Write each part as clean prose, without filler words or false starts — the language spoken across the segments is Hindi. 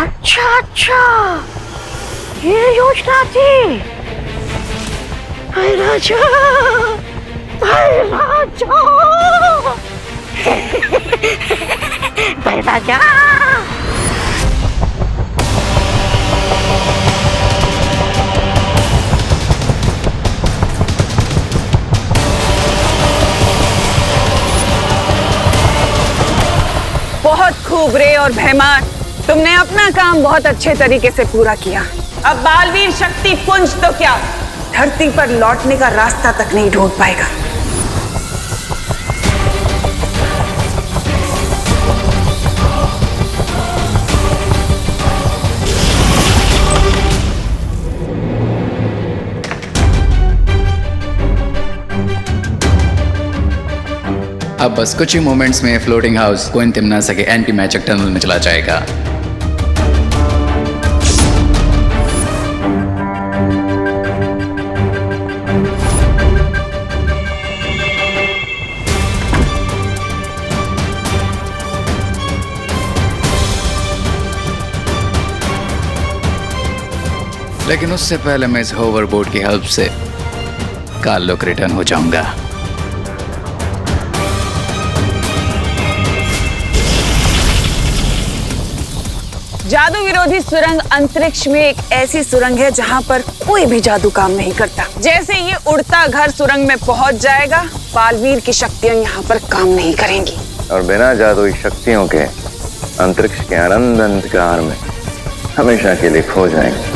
अच्छा अच्छा, ये योजना थी। भाई राजा, भाई राजा, भाई राजा। बहुत खूब रे और भैमार, तुमने अपना काम बहुत अच्छे तरीके से पूरा किया। अब बालवीर शक्ति पुंज तो क्या, धरती पर लौटने का रास्ता तक नहीं ढूंढ पाएगा। अब बस कुछ ही मोमेंट्स में फ्लोटिंग हाउस कोइन तिमना सके एंटी मैजिक टनल में चला जाएगा। लेकिन उससे पहले मैं इस होवरबोर्ड की हेल्प से काल्लोक रिटर्न हो जाऊंगा। जादू विरोधी सुरंग अंतरिक्ष में एक ऐसी सुरंग है जहां पर कोई भी जादू काम नहीं करता। जैसे ये उड़ता घर सुरंग में पहुंच जाएगा, बालवीर की शक्तियां यहाँ पर काम नहीं करेंगी और बिना जादुई शक्तियों के अंतरिक्ष के अनंत अंधकार में हमेशा के लिए खो जाएंगे।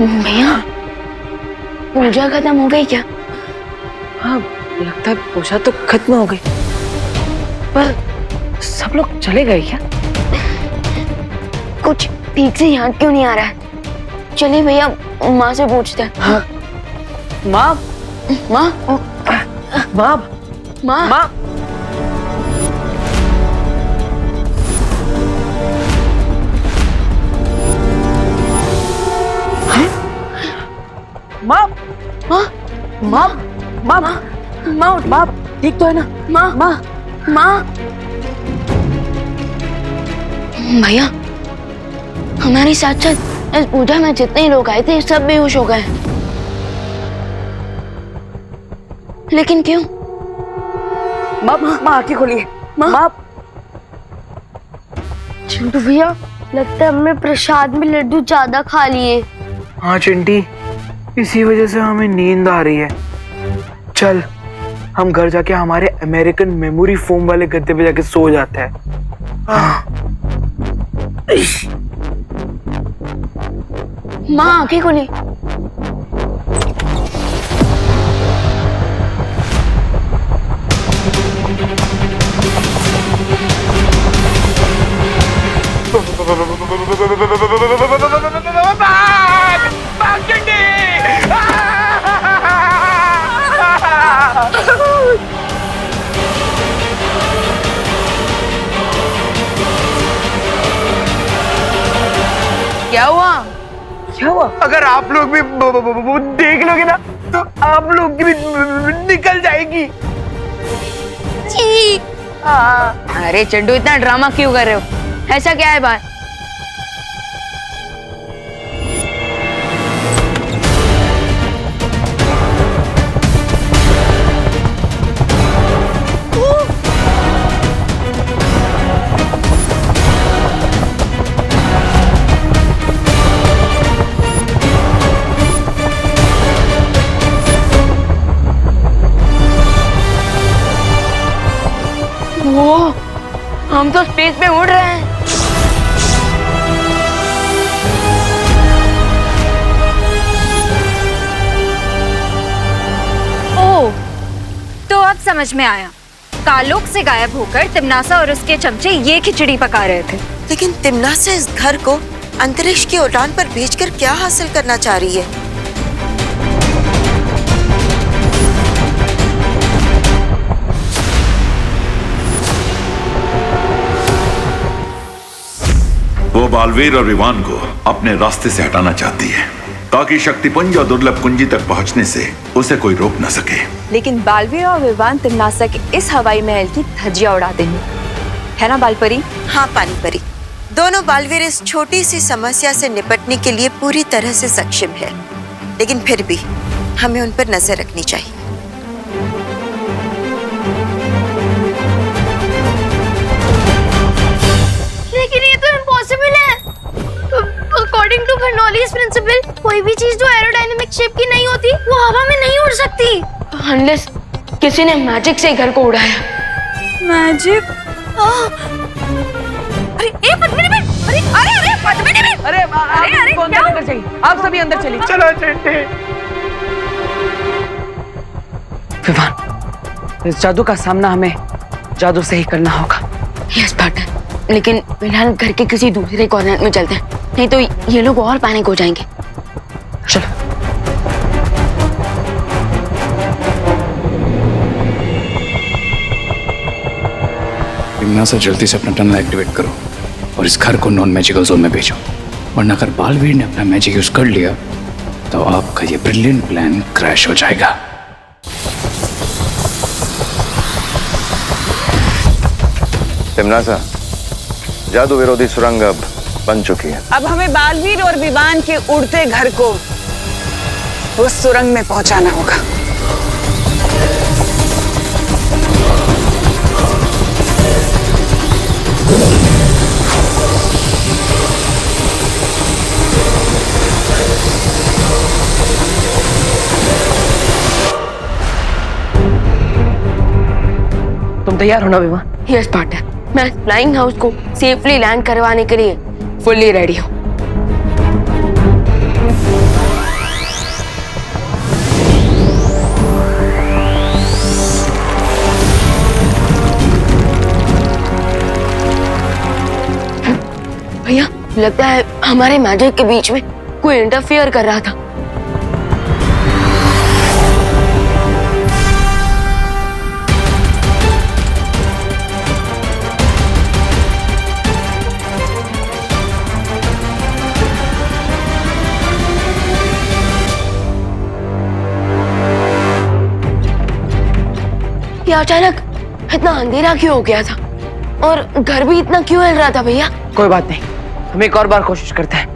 भैया, पूजा खत्म हो गई क्या? हाँ, लगता है पूजा तो खत्म हो गई, पर सब लोग चले गए क्या? कुछ ठीक से याद क्यों नहीं आ रहा है? चलिए भैया, माँ से पूछते हैं। हाँ। माँ, माँ, माँ, माँ, माँ। माँ, माँ, माँ, माँ, माँ उठ। माँ, ठीक तो है ना? माँ, माँ, माँ। भैया, हमारे साथ साथ इस पूजा में जितने लोग आए थे सब बेहोश हो गए। लेकिन क्यों? माँ, माँ आंखें खोलिए। माँ। चिंटू भैया, लगता है हमने प्रसाद में लड्डू ज्यादा खा लिए। हाँ चिंटी, इसी वजह से हमें नींद आ रही है। चल, हम घर जाके हमारे अमेरिकन मेमोरी फोम वाले गद्दे पे जाके सो जाते हैं। माँ आंखें खोली। क्या हुआ? क्या हुआ? अगर आप लोग भी देख लोगे ना तो आप लोग की भी निकल जाएगी। अरे चंडू, इतना ड्रामा क्यों कर रहे हो? ऐसा क्या है बात? हम तो स्पेस में उड़ रहे हैं। ओह, तो अब समझ में आया। कालोक से गायब होकर तिम्नासा और उसके चमचे ये खिचड़ी पका रहे थे। लेकिन तिम्नासा इस घर को अंतरिक्ष की उड़ान पर भेजकर क्या हासिल करना चाह रही है? वो बालवीर और विवान को अपने रास्ते से हटाना चाहती है ताकि शक्तिपुंज और दुर्लभ कुंजी तक पहुंचने से उसे कोई रोक न सके। लेकिन बालवीर और विवान तिम्नासा के इस हवाई महल की धज्जियां उड़ा देंगे, है ना बालपरी? हाँ पानी परी, दोनों बालवीर इस छोटी सी समस्या से निपटने के लिए पूरी तरह से सक्षम है, लेकिन फिर भी हमें उन पर नजर रखनी चाहिए। लेकिन ये तो इम्पॉसिबल है। अकॉर्डिंग टू बर्नौलीज प्रिंसिपल, कोई भी चीज जो एरोडायनेमिक शेप की नहीं होती वो हवा में नहीं उड़ सकती। अनलेस किसी ने मैजिक से घर को उड़ाया। मैजिक? अरे ए पद्मिनी बेन, अरे पद्मिनी बेन, अरे आपको अंदर लेकर जाइए, आप सभी अंदर चलिए। चलो चलते। विवान, इस जादू का सामना हमें जादू से ही करना होगा। यस पार्टनर, लेकिन फिलहाल घर के किसी दूसरे कॉर्नर में चलते हैं, नहीं तो ये लोग और पैनिक हो जाएंगे। चलो। तिम्नासा, जल्दी से अपना टनल एक्टिवेट करो और इस घर को नॉन मैजिकल जोन में भेजो, वरना अगर बालवीर ने अपना मैजिक यूज कर लिया तो आपका ये ब्रिलियंट प्लान क्रैश हो जाएगा। तिम्नासा, जादू विरोधी सुरंग अब बन चुकी है। अब हमें बालवीर और विवान के उड़ते घर को उस सुरंग में पहुंचाना होगा। तुम तैयार हो ना विवान? यस पार्टनर, मैं फ्लाइंग हाउस को सेफली लैंड करवाने के लिए फुल्ली रेडी हूँ। भैया, लगता है हमारे मैजिक के बीच में कोई इंटरफियर कर रहा था। ये अचानक इतना अंधेरा क्यों हो गया था और घर भी इतना क्यों हिल रहा था भैया? कोई बात नहीं, हम एक और बार कोशिश करते हैं।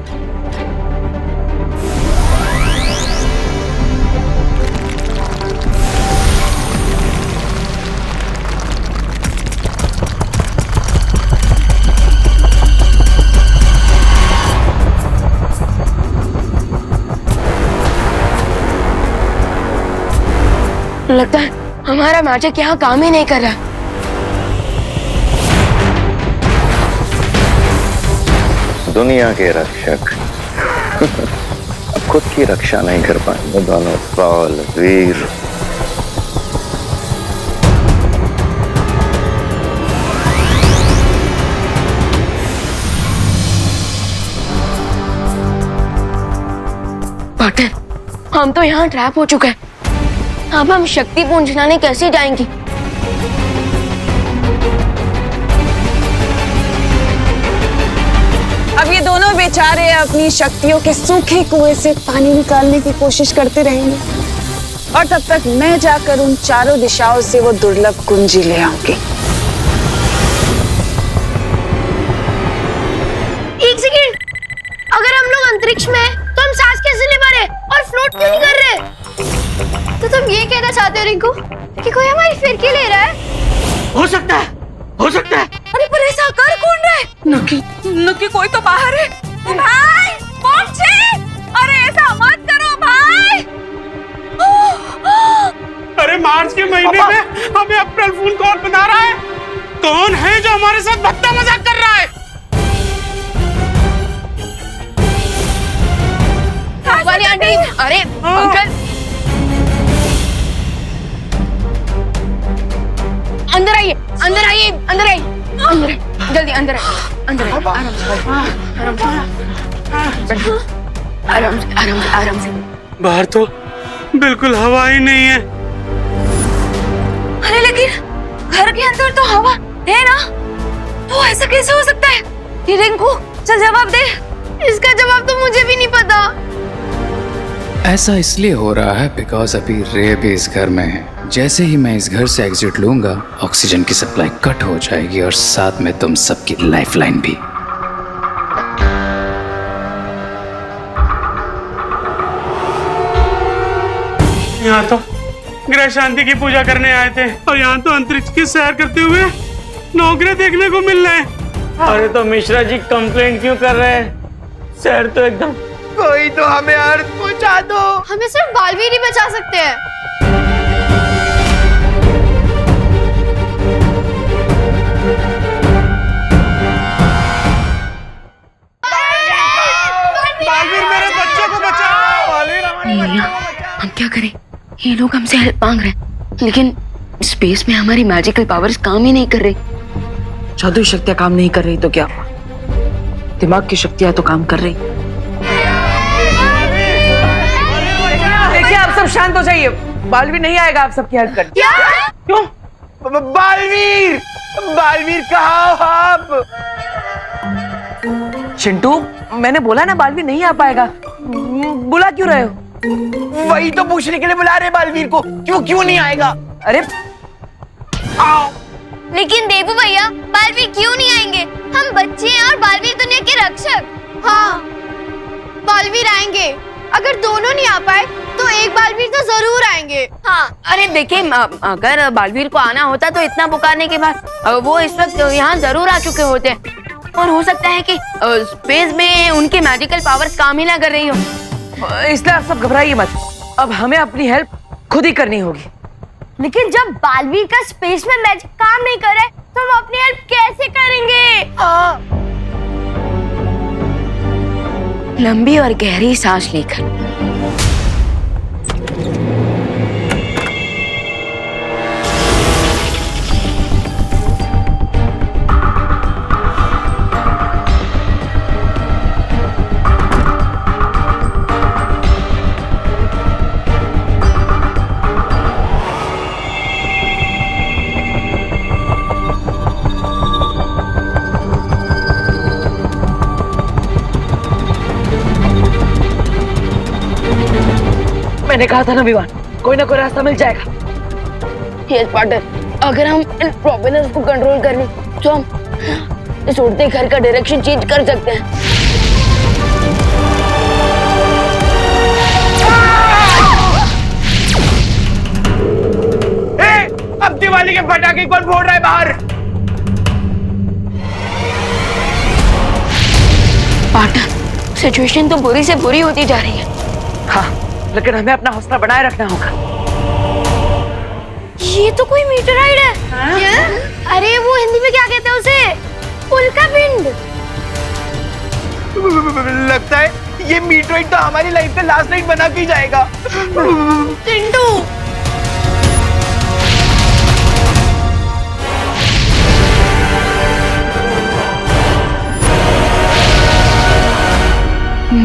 लगता है हमारा मैजिक यहाँ काम ही नहीं कर रहा। दुनिया के रक्षक अब खुद की रक्षा नहीं कर पाएंगे दोनों बालवीर। पार्टनर, हम तो यहाँ ट्रैप हो चुके हैं। अब हम शक्ति पुंज लाने कैसे जाएंगी? अब ये दोनों बेचारे अपनी शक्तियों के सूखे कुएं से पानी निकालने की कोशिश करते रहेंगे और तब तक मैं जाकर उन चारों दिशाओं से वो दुर्लभ कुंजी ले आऊंगी। एक सेकंड, अगर हम लोग अंतरिक्ष में हैं, तो हम सांस कैसे ले पा रहे और फ्लोट क्यों नहीं कर रहे? तो तुम ये कहना चाहते हो रिंकू कि कोई हमारी फिरकी ले रहा है? हो सकता है, हो सकता है। अरे पर ऐसा कर कौन रहा है? नक्की कोई तो बाहर है। भाई पहुंचे, अरे ऐसा मत करो भाई। अरे मार्च के महीने में हमें अप्रैल फूल कौन बना रहा है? कौन है जो हमारे साथ भद्दा मजाक कर रहा है? वाली आंटी, अरे अंकल, अंदर आइए, अंदर आइए, अंदर आइए, अंदर जल्दी अंदर आइए, अंदर आइए, आराम से, आराम से, आराम से। बाहर तो बिल्कुल हवा ही नहीं है। अरे लेकिन घर के अंदर तो हवा है ना, तो ऐसा कैसे हो सकता है? ये रिंकू, चल जवाब दे। इसका जवाब तो मुझे भी नहीं पता। ऐसा इसलिए हो रहा है बिकॉज अभी रे भी इस घर में है। जैसे ही मैं इस घर से एग्जिट लूंगा, ऑक्सीजन की सप्लाई कट हो जाएगी और साथ में तुम सबकी लाइफलाइन भी। यहाँ तो ग्रह शांति की पूजा करने आए थे और यहाँ तो अंतरिक्ष की सैर करते हुए नौकरी देखने को मिल रहे हैं। अरे तो मिश्रा जी कंप्लेंट क्यों कर रहे हैं? सर तो एकदम। कोई तो हमें अर्थ पहुंचा दो। हमें सिर्फ बालवीर ही बचा सकते हैं। बालवीर, मेरे बच्चों को बचाओ। बालवीर, हमारे बच्चों को बचाओ। हम क्या करें? ये लोग हमसे हेल्प मांग रहे हैं, लेकिन स्पेस में हमारी मैजिकल पावर्स काम ही नहीं कर रही। जादुई शक्तियां काम नहीं कर रही तो क्या हुआ? दिमाग की शक्तियां तो काम कर रही। देखिए, आप सब शांत हो जाइए। बालवीर नहीं आएगा आप सबकी हेल्प करने। क्यों? बालवीर, बालवीर कहाँ हो आप? चिंटू, मैंने बोला ना बालवीर नहीं आ पाएगा। बुला क्यों रहे हो? वही तो पूछने के लिए बुला रहे बालवीर को। क्यों नहीं आएगा? अरे आओ। लेकिन देवू भैया, बालवीर क्यों नहीं आएंगे? हम बच्चे हैं और बालवीर दुनिया के रक्षक। हाँ, बालवीर आएंगे। अगर दोनों नहीं आ पाए तो एक बालवीर तो जरूर आएंगे। हाँ, अरे देखिए, अगर बालवीर को आना होता तो इतना पुकारने के बाद वो इस वक्त यहाँ जरूर आ चुके होते। और हो सकता है कि स्पेस में उनके मैजिकल पावर्स काम ही ना कर रही हो। इसलिए आप सब घबराइए मत। अब हमें अपनी हेल्प खुद ही करनी होगी। लेकिन जब बालवीर का स्पेस में मैजिक काम नहीं कर रहा है तो हम अपनी हेल्प कैसे करेंगे? लंबी और गहरी सांस लेकर मैंने कहा था ना विवान, कोई ना कोई रास्ता मिल जाएगा। यस पार्टनर, अगर हम इन प्रोपेलर्स को कंट्रोल कर लें तो हम इस उड़ते घर का डायरेक्शन चेंज कर सकते हैं। अब दिवाली के पटाखे कौन फोड़ रहा है बाहर? पार्टनर, सिचुएशन तो बुरी से बुरी होती जा रही है। हाँ, लेकिन हमें अपना हौसला बनाए रखना होगा। ये तो कोई मीटराइड है। क्या? अरे वो हिंदी में क्या कहते हैं उसे? उल्का पिंड। लगता है ये मीटराइड तो हमारी लाइफ का लास्ट नाइट बना के ही जाएगा। चिंटू,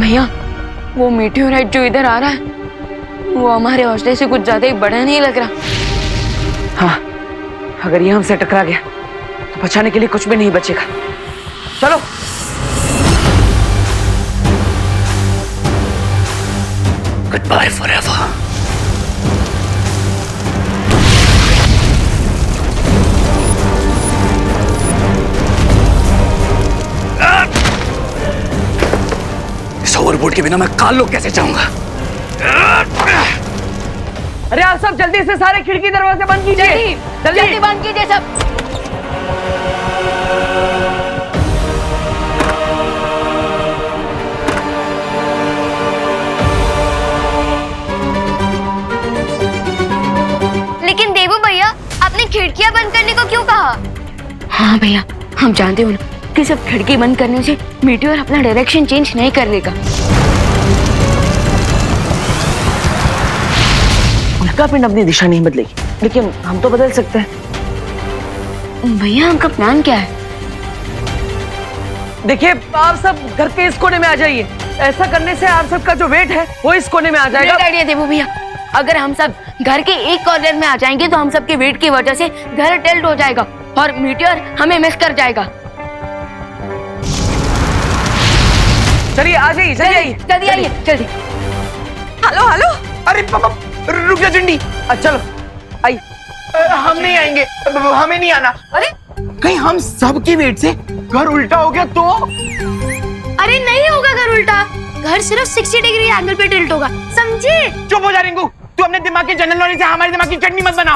भैया, वो मीटियोराइट जो इधर आ रहा है वो हमारे हौसले से कुछ ज्यादा ही बड़ा नहीं लग रहा। हाँ, अगर ये हमसे टकरा गया तो बचाने के लिए कुछ भी नहीं बचेगा। चलो। Good bye forever. इस ओवरबोर्ड के बिना मैं काल लोग कैसे जाऊंगा? अरे आप सब जल्दी से सारे खिड़की दरवाजे बंद कीजिए। जल्दी बंद कीजिए सब। लेकिन देवू भैया, आपने खिड़कियां बंद करने को क्यों कहा? हाँ भैया, हम जानते हो ना कि सिर्फ खिड़की बंद करने से मीटियोर अपना डायरेक्शन चेंज नहीं कर लेगा। उल्कापिंड अपनी दिशा नहीं बदलेगी, लेकिन हम तो बदल सकते हैं। भैया आपका प्लान क्या है? देखिए, आप सब घर के इस कोने में आ जाइए। ऐसा करने से आप सबका जो वेट है वो इस कोने में आ जाएगा। ग्रेट आइडिया देवो भैया। अगर हम सब घर के एक कॉर्नर में आ जाएंगे तो हम सबके वेट की वजह से घर टिल्ट हो जाएगा और मीटियोर हमें मिस कर जाएगा। चलिए आ जाइए, जल्दी आइए, जल्दी। हेलो हेलो, अरे पापा रुक जा चिंडी। चलो आई। हम नहीं आएंगे, हमें नहीं आना। अरे कहीं हम सब के वेट से घर उल्टा हो गया तो? अरे नहीं होगा घर उल्टा, घर सिर्फ 60 डिग्री एंगल पे टिल्ट होगा, समझे? चुप हो जा रिंकू, तू अपने दिमाग के जनरल नॉलेज से हमारे दिमाग की चटनी मत बना।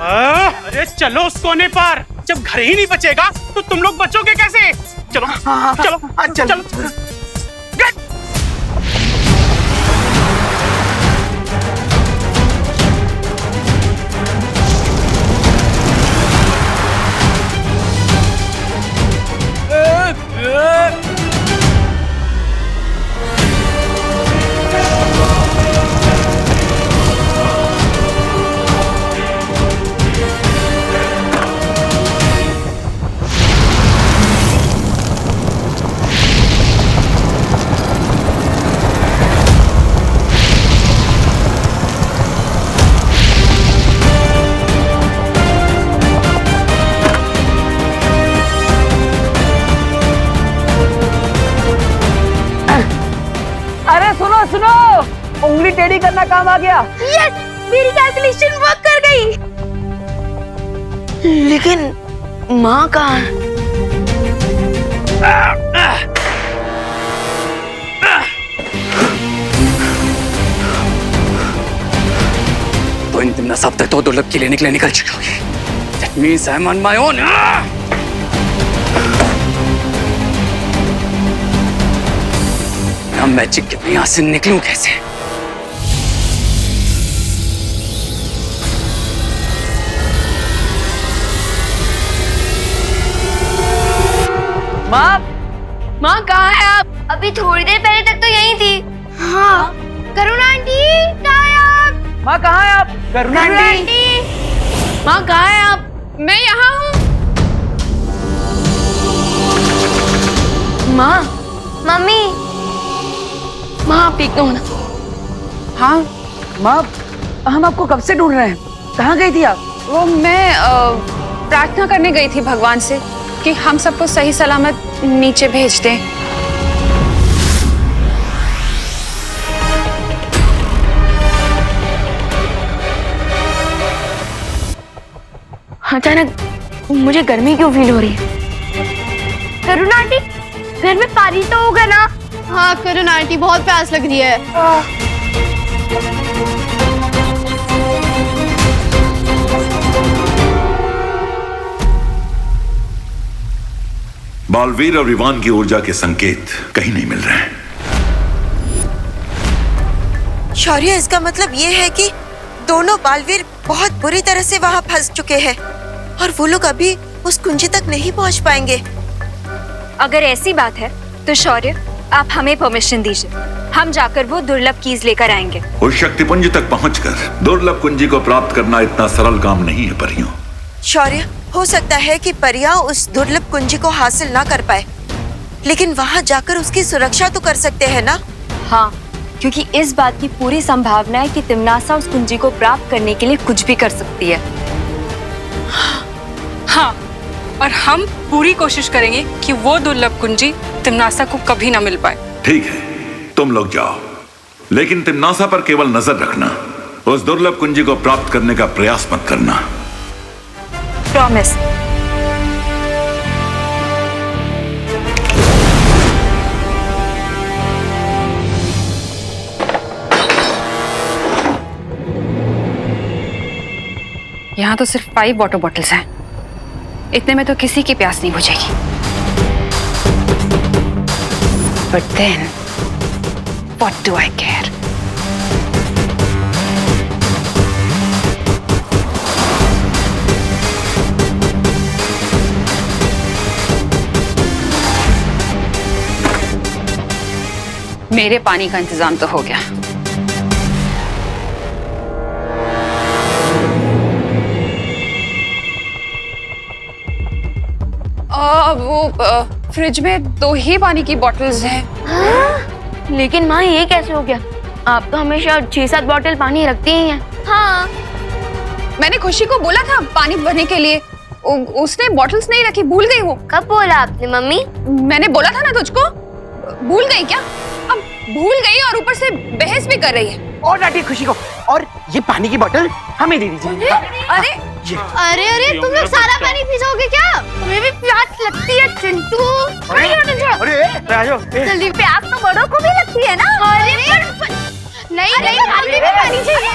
अरे चलो उस कोने पर, जब घर ही नहीं बचेगा तो तुम लोग बचोगे कैसे? चलो चलो चलो। उंगली टेढ़ी करना काम आ गया। यस, मेरी कैलकुलेशन वर्क कर गई। लेकिन माँ कहाँ है? तो इन दिन सब तक तो दुर्लभ के लेने के लिए निकल चुकी होगी। That means I'm on my own. मैं मैजिक के यहाँ से निकलूं कैसे? माँ कहाँ है आप? अभी थोड़ी देर पहले तक तो यहीं थी। हाँ, करुणा आंटी कहाँ है आप? माँ कहाँ है आप? करुणा आंटी, माँ कहाँ है आप? मैं यहाँ हूँ। माँ, मम्मी, माँ आप ठीक तो हो ना? हाँ माँ, हम आपको कब से ढूंढ रहे हैं। कहाँ गई थी आप? वो मैं प्रार्थना करने गई थी भगवान से कि हम सबको सही सलामत नीचे भेज दें। अचानक मुझे गर्मी क्यों फील हो रही है? करुणा आंटी, घर में पानी तो होगा ना? हाँ करुणा आंटी, बहुत प्यास लग रही है। बालवीर और विवान की ऊर्जा के संकेत कहीं नहीं मिल रहे हैं। शौर्य, इसका मतलब ये है कि दोनों बालवीर बहुत बुरी तरह से वहाँ फंस चुके हैं और वो लोग अभी उस कुंजी तक नहीं पहुँच पाएंगे। अगर ऐसी बात है तो शौर्य, आप हमें परमिशन दीजिए, हम जाकर वो दुर्लभ कीज लेकर आएंगे। उस शक्तिपुंज तक पहुंचकर दुर्लभ कुंजी को प्राप्त करना इतना सरल काम नहीं है परियों। शौर्य, हो सकता है कि परियां उस दुर्लभ कुंजी को हासिल ना कर पाए, लेकिन वहाँ जाकर उसकी सुरक्षा तो कर सकते हैं ना? हाँ, क्योंकि इस बात की पूरी संभावना है कि तिम्नासा उस कुंजी को प्राप्त करने के लिए कुछ भी कर सकती है। हाँ, और हम पूरी कोशिश करेंगे कि वो दुर्लभ कुंजी तिम्नासा को कभी ना मिल पाए। ठीक है, तुम लोग जाओ, लेकिन तिम्नासा पर केवल नजर रखना। उस दुर्लभ कुंजी को प्राप्त करने का प्रयास मत करना। प्रॉमिस। यहाँ तो सिर्फ 5 वाटर बॉटल्स हैं, इतने में तो किसी की प्यास नहीं बुझेगी। But then, what do I care? मेरे पानी का इंतजाम तो हो गया। वो फ्रिज में 2 ही पानी की बॉटल्स हैं। लेकिन माँ ये कैसे हो गया? आप तो हमेशा 6-7 बॉटल पानी रखती ही हैं। हाँ, मैंने खुशी को बोला था पानी भरने के लिए, उसने बॉटल्स नहीं रखी, भूल गई वो। कब बोला आपने मम्मी? मैंने बोला था ना तुझको, भूल गई क्या? अब भूल गई और ऊपर से बहस भी कर रही है। और डांटी खुशी को, और ये पानी की बोतल हमें दे दीजिए। अरे अरे अरे, तुम लोग सारा पानी पी जाओगे क्या? तुम्हें भी प्यास लगती है चिंटू? जल्दी, प्यास तो बड़ों को भी लगती है ना। अरे नहीं नहीं, हमें भी पानी चाहिए।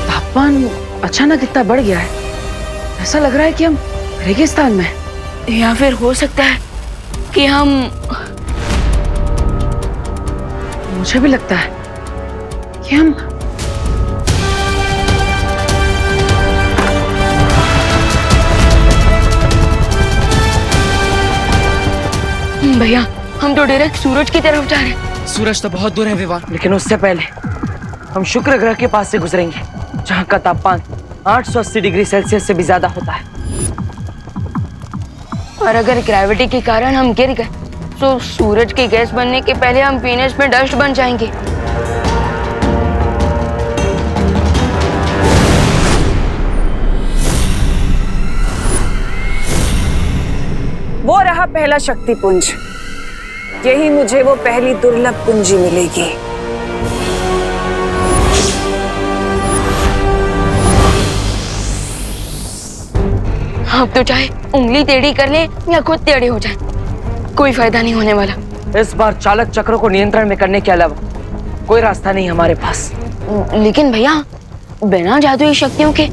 तापमान अचानक इतना बढ़ गया है, ऐसा लग रहा है कि हम रेगिस्तान में हैं। या फिर हो सकता है कि हम, मुझे भी लगता है कि हम भैया हम तो डायरेक्ट सूरज की तरफ जा रहे हैं। सूरज तो बहुत दूर है विवान, लेकिन उससे पहले हम शुक्र ग्रह के पास से गुजरेंगे, जहाँ का तापमान 880 डिग्री सेल्सियस से भी ज्यादा होता है। और अगर ग्रेविटी के कारण हम गिर गए तो सूरज की गैस बनने के पहले हम वीनस में डस्ट बन जाएंगे। वो रहा पहला शक्ति पुंज, यही मुझे वो पहली दुर्लभ कुंजी मिलेगी। अब तो चाहे उंगली टेढ़ी कर ले या खुद टेढ़े हो जाए, कोई फायदा नहीं होने वाला। इस बार चालक चक्रों को नियंत्रण में करने के अलावा कोई रास्ता नहीं हमारे पास। लेकिन भैया बिना जादुई शक्तियों के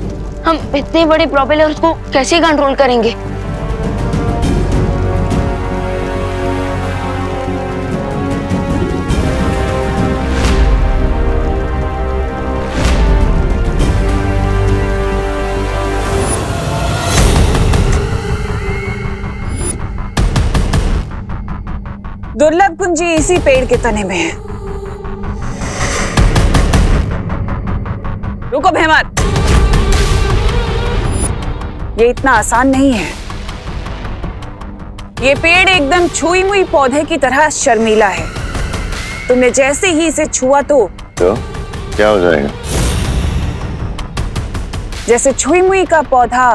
हम इतने बड़े प्रोपेलर्स को कैसे कंट्रोल करेंगे? दुर्लभ कुंजी इसी पेड़ के तने में है। रुको भैमत, ये इतना आसान नहीं है। ये पेड़ एकदम छुई मुई पौधे की तरह शर्मीला है। तुमने जैसे ही इसे छुआ तो क्या हो जाएगा? जैसे छुई मुई का पौधा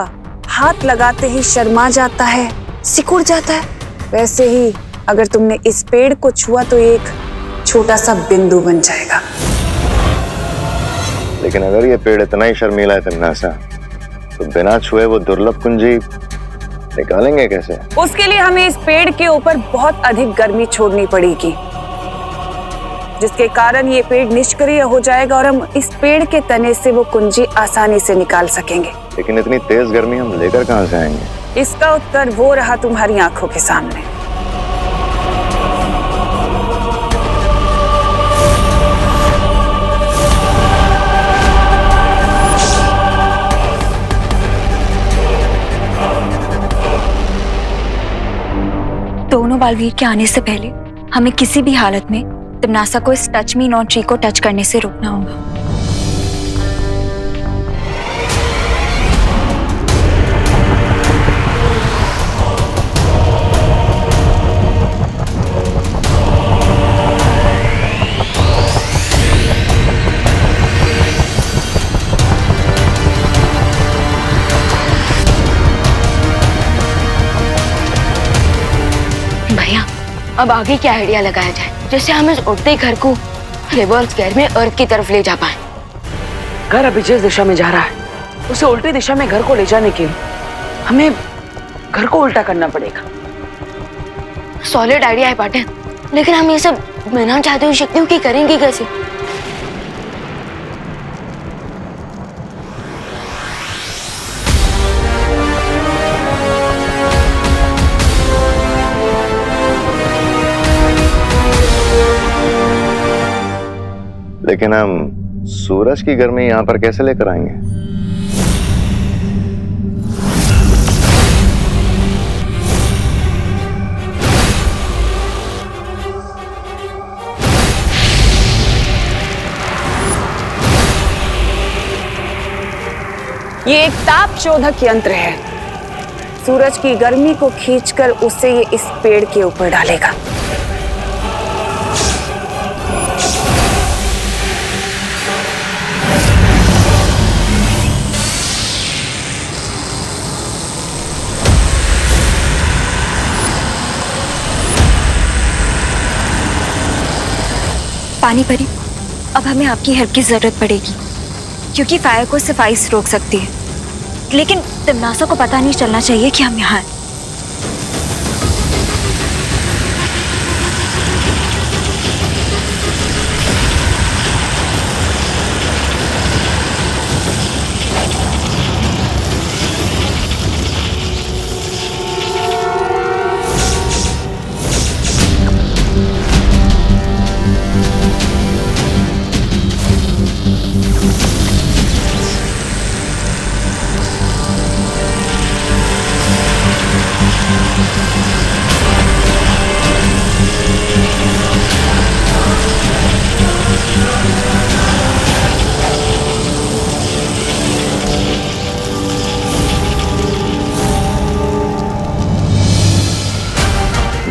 हाथ लगाते ही शर्मा जाता है, सिकुड़ जाता है, वैसे ही अगर तुमने इस पेड़ को छुआ तो एक छोटा सा बिंदु बन जाएगा। लेकिन अगर ये पेड़ इतना ही शर्मीला है तन्नासा, तो बिना छुए वो दुर्लभ कुंजी निकालेंगे कैसे? उसके लिए हमें इस पेड़ के ऊपर बहुत अधिक गर्मी छोड़नी पड़ेगी, जिसके कारण ये पेड़ निष्क्रिय हो जाएगा और हम इस पेड़ के तने से वो कुंजी आसानी से निकाल सकेंगे। लेकिन इतनी तेज गर्मी हम लेकर कहां से आएंगे? इसका उत्तर वो रहा तुम्हारी आंखों के सामने। दोनों बालवीर के आने से पहले हमें किसी भी हालत में तिमनासा को इस टच मी नॉट ट्री को टच करने से रोकना होगा। भैया अब आगे क्या आइडिया लगाया जाए जिससे हम इस उड़ते घर को रिवर्स गेयर में अर्थ की तरफ ले जा पाए? घर अभी जिस दिशा में जा रहा है उसे उल्टी दिशा में घर को ले जाने के लिए हमें घर को उल्टा करना पड़ेगा। सॉलिड आइडिया है पाटिल, लेकिन हम ये सब बिना जादुई शक्तियों की करेंगे कैसे? लेकिन हम सूरज की गर्मी यहाँ पर कैसे लेकर आएंगे? ये एक ताप शोधक यंत्र है। सूरज की गर्मी को खींचकर उसे ये इस पेड़ के ऊपर डालेगा। पानी परी, अब हमें आपकी हेल्प की जरूरत पड़ेगी क्योंकि फायर को सिर्फ आइस रोक सकती है, लेकिन तिमनासा को पता नहीं चलना चाहिए कि हम यहाँ हैं।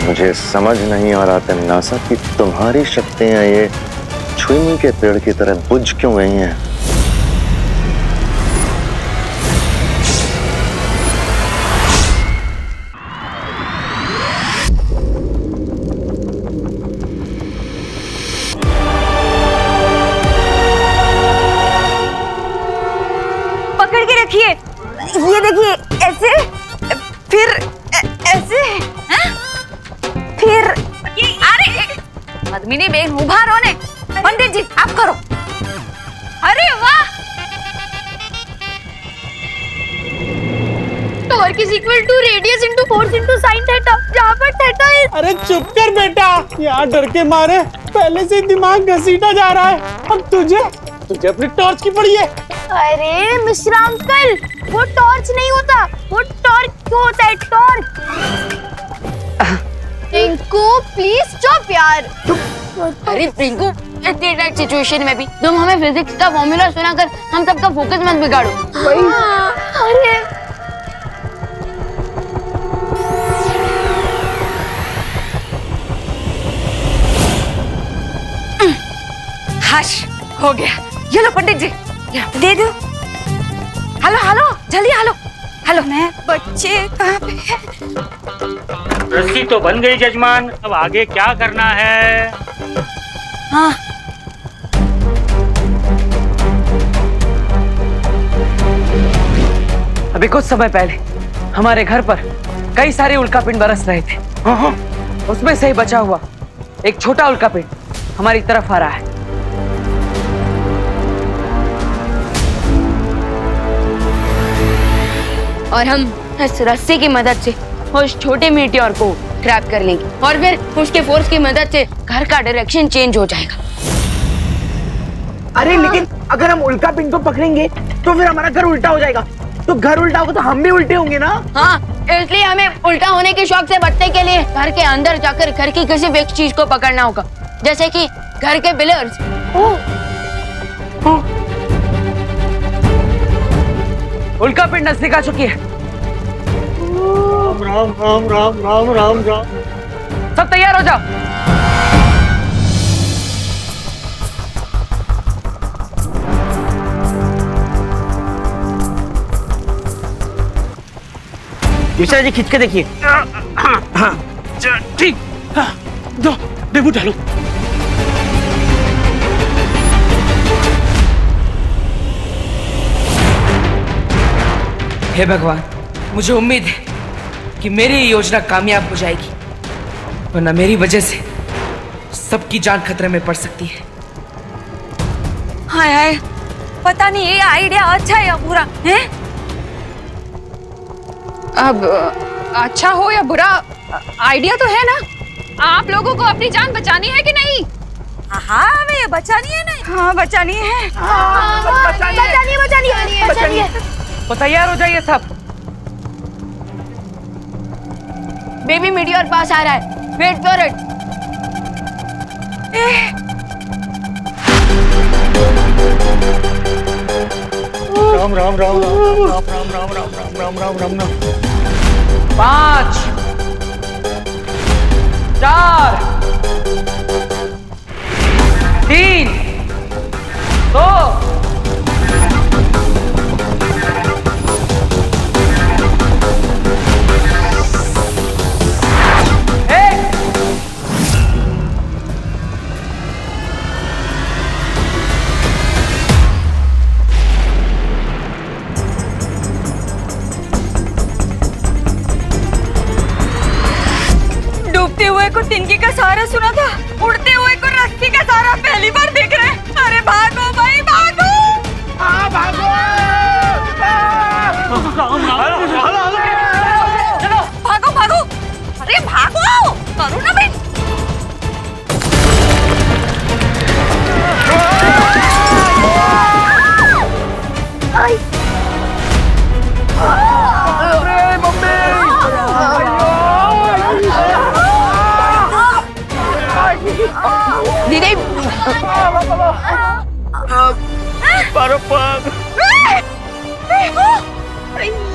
मुझे समझ नहीं आ रहा तिमनासा कि तुम्हारी शक्तियां ये छुई के पेड़ की तरह बुझ क्यों गई हैं। पकड़ के रखिए, ये देखिए, ऐसे फिर ऐसे, हैं? फिर ये, अरे पद्मिनी बेन उभा रहो ने। पंडित जी आप करो। अरे वाह, torque is equal to radius into force into sine theta, जहां पर थीटा इज। अरे चुप कर बेटा, यहाँ डर के मारे पहले से दिमाग घसीटा जा रहा है। अब तुझे अपनी टॉर्च की पड़ी है। अरे मिश्रा अंकल, वो टॉर्च नहीं होता, वो टॉर्क होता है, टॉर्क। रिंकू प्लीज चुप यार। अरे रिंकू, इतनी टाइट सिचुएशन में भी तुम हमें फिजिक्स का फॉर्मूला सुनाकर हम सबका फोकस मत बिगाड़ो। अरे हश हो गया। ये लो पंडित जी, दे दो। हेलो हेलो, जल्दी हेलो हेलो। मैं बच्चे कहाँ पे है? रस्सी तो बन गई जजमान, अब आगे क्या करना है? हाँ अभी कुछ समय पहले हमारे घर पर कई सारे उल्कापिंड बरस रहे थे। उसमें से ही बचा हुआ एक छोटा उल्कापिंड हमारी तरफ आ रहा है। और हम इस रस्सी की मदद से उस छोटे मीटियोर को ट्रैप कर लेंगे और फिर उसके फोर्स की मदद से घर का डायरेक्शन चेंज हो जाएगा। अरे लेकिन अगर हम उल्कापिंड को पकड़ेंगे तो फिर हमारा घर उल्टा हो जाएगा, तो घर उल्टा होगा तो हम भी उल्टे होंगे ना। हाँ, इसलिए हमें उल्टा होने के शौक से बचने के लिए घर के अंदर जाकर घर की किसी एक चीज को पकड़ना होगा, जैसे कि घर के पिलर्स। उल्कापिंड नजदीक आ चुकी है। राम राम राम राम राम राम। सब तैयार हो जाओ। मिश्रा जी खींच के देखिए। ठीक, दो डेबू डालो। हे भगवान, मुझे उम्मीद है कि मेरी ये योजना कामयाब हो जाएगी, वरना मेरी वजह से सबकी जान खतरे में पड़ सकती है। हाय हाय, पता नहीं ये आइडिया अच्छा है या बुरा है। अब अच्छा हो या बुरा, आइडिया तो है ना। आप लोगों को अपनी जान बचानी है कि नहीं? हाँ हमें बचानी है ना। हाँ बचानी है। बचानी है। तो तैयार हो जाइए सब। बेबी मीटियोर पास आ रहा है, wait for it. Ram Ram Ram Ram Ram Ram Ram Ram Ram Ram Ram 5 4 3 2 डूबते हुए को तिनके का सहारा सुना था, उड़ते हुए को रस्सी का सहारा पहली बार देख रहे हैं। अरे भागो भाई भागो! भागो भागो! अरे भागो! करो ना बे! दीदी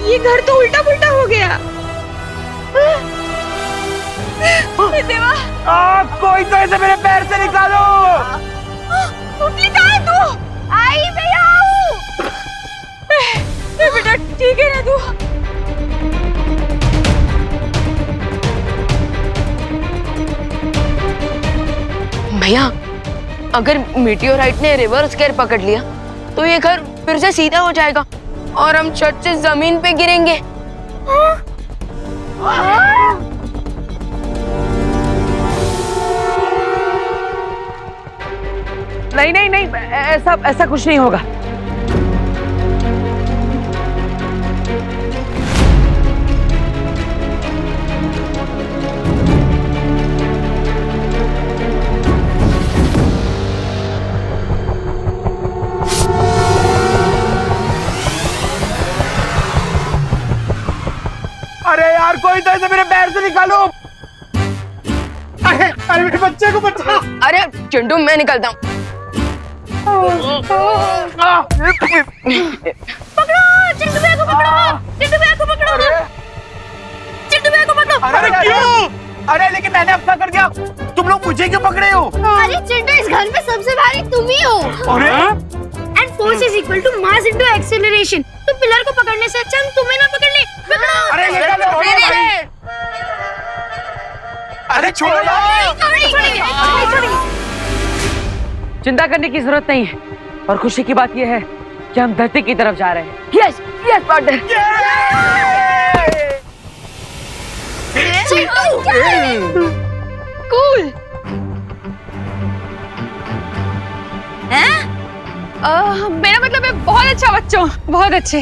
ये घर तो उल्टा पुल्टा हो गया। देवा, कोई तो ऐसे मेरे पैर से निकालो। कहाँ है तू? आई मैं आऊं। बेटा ठीक है ना तू? भैया, अगर मीटियोराइट ने रिवर्स गेयर पकड़ लिया तो ये घर फिर से सीधा हो जाएगा और हम छत से जमीन पे गिरेंगे। नहीं नहीं नहीं, ऐसा कुछ नहीं होगा। अरे यार, कोई तो ऐसे मेरे पैर से निकालो। अरे मेरे बच्चे को बचाओ। अरे चिंटू, मैं निकलता हूँ। पकड़ो चिंटू भैया को, पकड़ो चिंटू भैया को, पकड़ो चिंटू भैया को, पकड़ो। अरे क्यों? अरे लेकिन मैंने अपना कर दिया, तुम लोग मुझे क्यों पकड़े हो? अरे चिंटू, इस घर में सबसे भारी तुम ही हो। अरे and force is equal to mass into acceleration. तो पिलर को पकड़ने से अच्छा हम तुम्हें ना पकड़ ले। पकड़ो। अरे छोड़ो छोड़ेंगे। चिंता करने की जरूरत नहीं है और खुशी की बात यह है कि हम धरती की तरफ जा रहे हैं। Yes yes partner. कूल। मेरा मतलब है बहुत अच्छा बच्चों, बहुत अच्छे।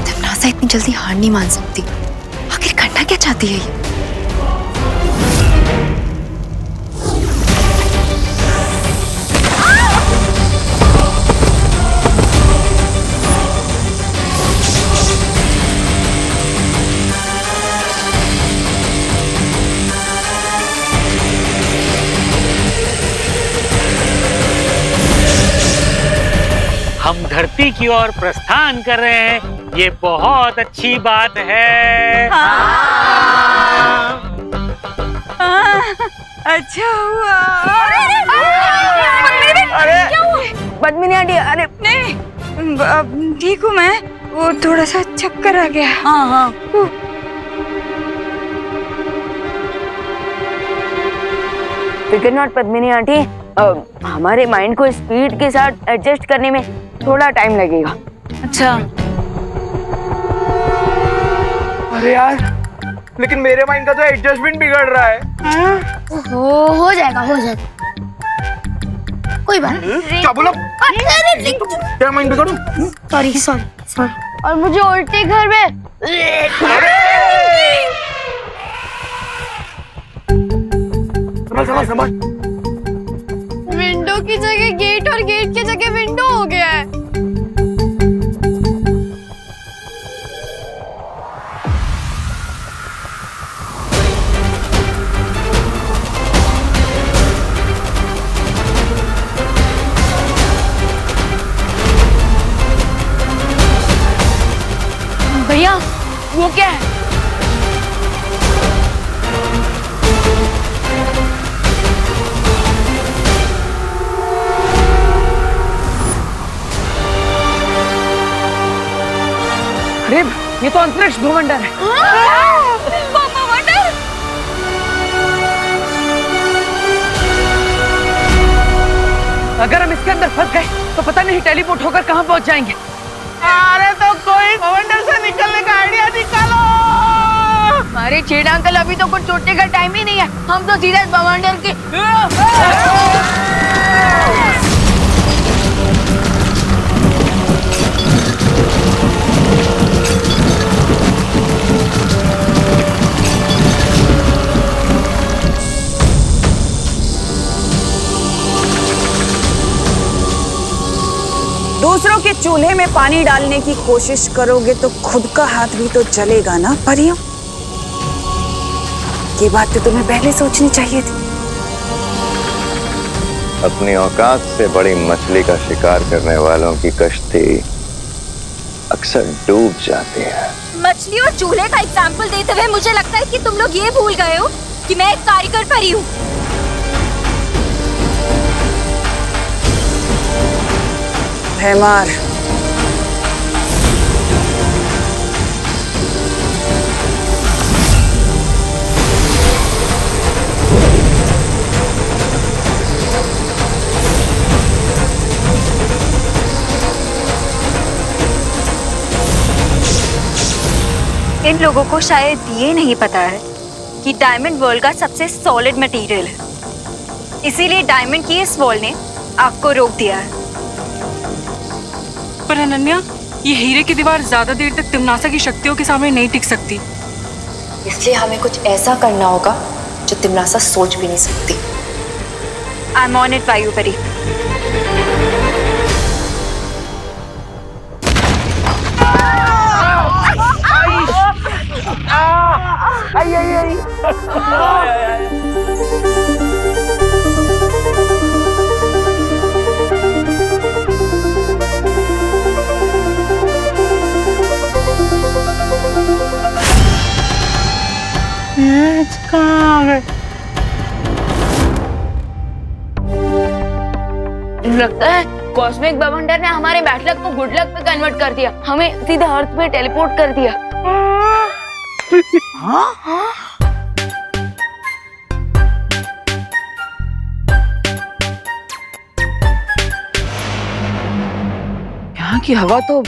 तमन्ना इतनी जल्दी हार नहीं मान सकती। आखिर करना क्या चाहती है ये? हम धरती की ओर प्रस्थान कर रहे हैं, ये बहुत अच्छी बात है। अच्छा हुआ। पद्मिनी आंटी, अरे नहीं, ठीक हूँ मैं। वो थोड़ा सा चक्कर आ गया। हाँ। फिकर नॉट पद्मिनी आंटी, हमारे माइंड को स्पीड के साथ एडजस्ट करने में थोड़ा टाइम लगेगा। अच्छा। अरे यार, लेकिन मेरे माइंड का तो एडजस्टमेंट बिगड़ रहा है। हो जाएगा। कोई बात नहीं। क्या बोला? क्या माइंड बिगड़ूं? सॉरी। और मुझे उल्टे घर में समझ। विंडो की जगह गेट और गेट की जगह विंडो हो गया है। भैया वो क्या है? अरे ये तो अंतरिक्ष भूमंडल है। अगर हम इसके अंदर फंस गए तो पता नहीं टेलीपोर्ट होकर कहाँ पहुंच जाएंगे। अरे तो कोई भवंडर से निकलने का आइडिया निकालो। अरे छेड़ा अंकल, अभी तो कुछ सोचने का टाइम ही नहीं है। हम तो सीधे भवंडर के दूसरों के चूल्हे में पानी डालने की कोशिश करोगे तो खुद का हाथ भी तो जलेगा ना परियों। ये बात तो तुम्हें पहले सोचनी चाहिए थी। अपनी औकात से बड़ी मछली का शिकार करने वालों की कश्ती अक्सर डूब जाती है। मछली और चूल्हे का एग्जाम्पल देते हुए मुझे लगता है कि तुम लोग ये भूल गए हो कि मैं एक कारीगर परी हूँ। भैमार, इन लोगों को शायद ये नहीं पता है कि डायमंड वर्ल्ड का सबसे सॉलिड मटेरियल है, इसीलिए डायमंड की इस वॉल ने आग को रोक दिया है। पर अनन्या, ये हीरे की दीवार ज्यादा देर तक तिम्नासा की शक्तियों के सामने नहीं टिक सकती। इसलिए हमें कुछ ऐसा करना होगा जो तिम्नासा सोच भी नहीं सकती। I am on it Vayupari. लगता है कॉस्मिक भवंडर ने हमारे बैड लक को गुड लक में कन्वर्ट कर दिया, हमें सीधे अर्थ पे टेलीपोर्ट कर दिया। यहाँ की हवा तो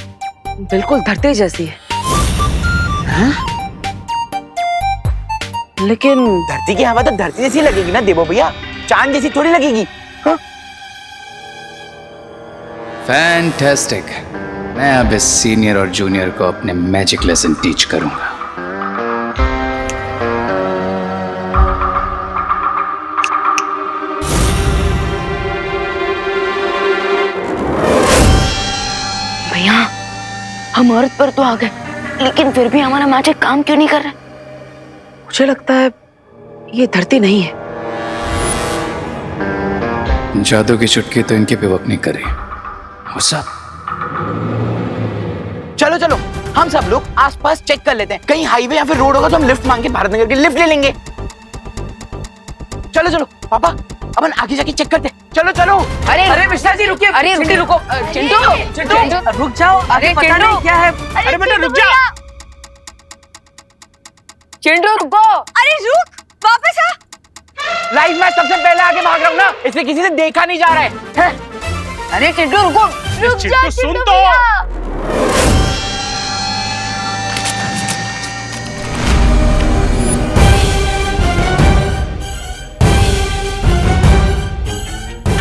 बिल्कुल धरती जैसी है। हाँ? लेकिन धरती की हवा तो धरती जैसी लगेगी ना देवो भैया, चांद जैसी थोड़ी लगेगी। फैंटास्टिक। मैं अब इस सीनियर और जूनियर को अपने मैजिक लेसन टीच करूंगा। भैया हम अर्थ पर तो आ गए, लेकिन फिर भी हमारा मैजिक काम क्यों नहीं कर रहा? मुझे लगता है ये धरती नहीं है। जादू की चुटकी तो इनके पे वर्क नहीं करे। वो सब चलो चलो, हम सब लोग आसपास चेक कर लेते हैं, कहीं हाईवे या फिर रोड होगा तो हम लिफ्ट मांग के भारत नगर की लिफ्ट ले लेंगे। चलो चलो पापा, अपन आगे जाके चेक करते हैं। चलो चलो। अरे मिश्रा जी रुकिए। अरे चिंटू रुको। चिंटू रुक जाओ। अरे पता नहीं क्या है। अरे बेटा रुक जा। चिंटू रुको। अरे रुक, वापस आ। लाइव मैच सबसे पहले आगे भाग रहा हूँ ना, इसलिए किसी से देखा नहीं जा रहा है। अरे चिंटू रुको। रुक जा सुन तो।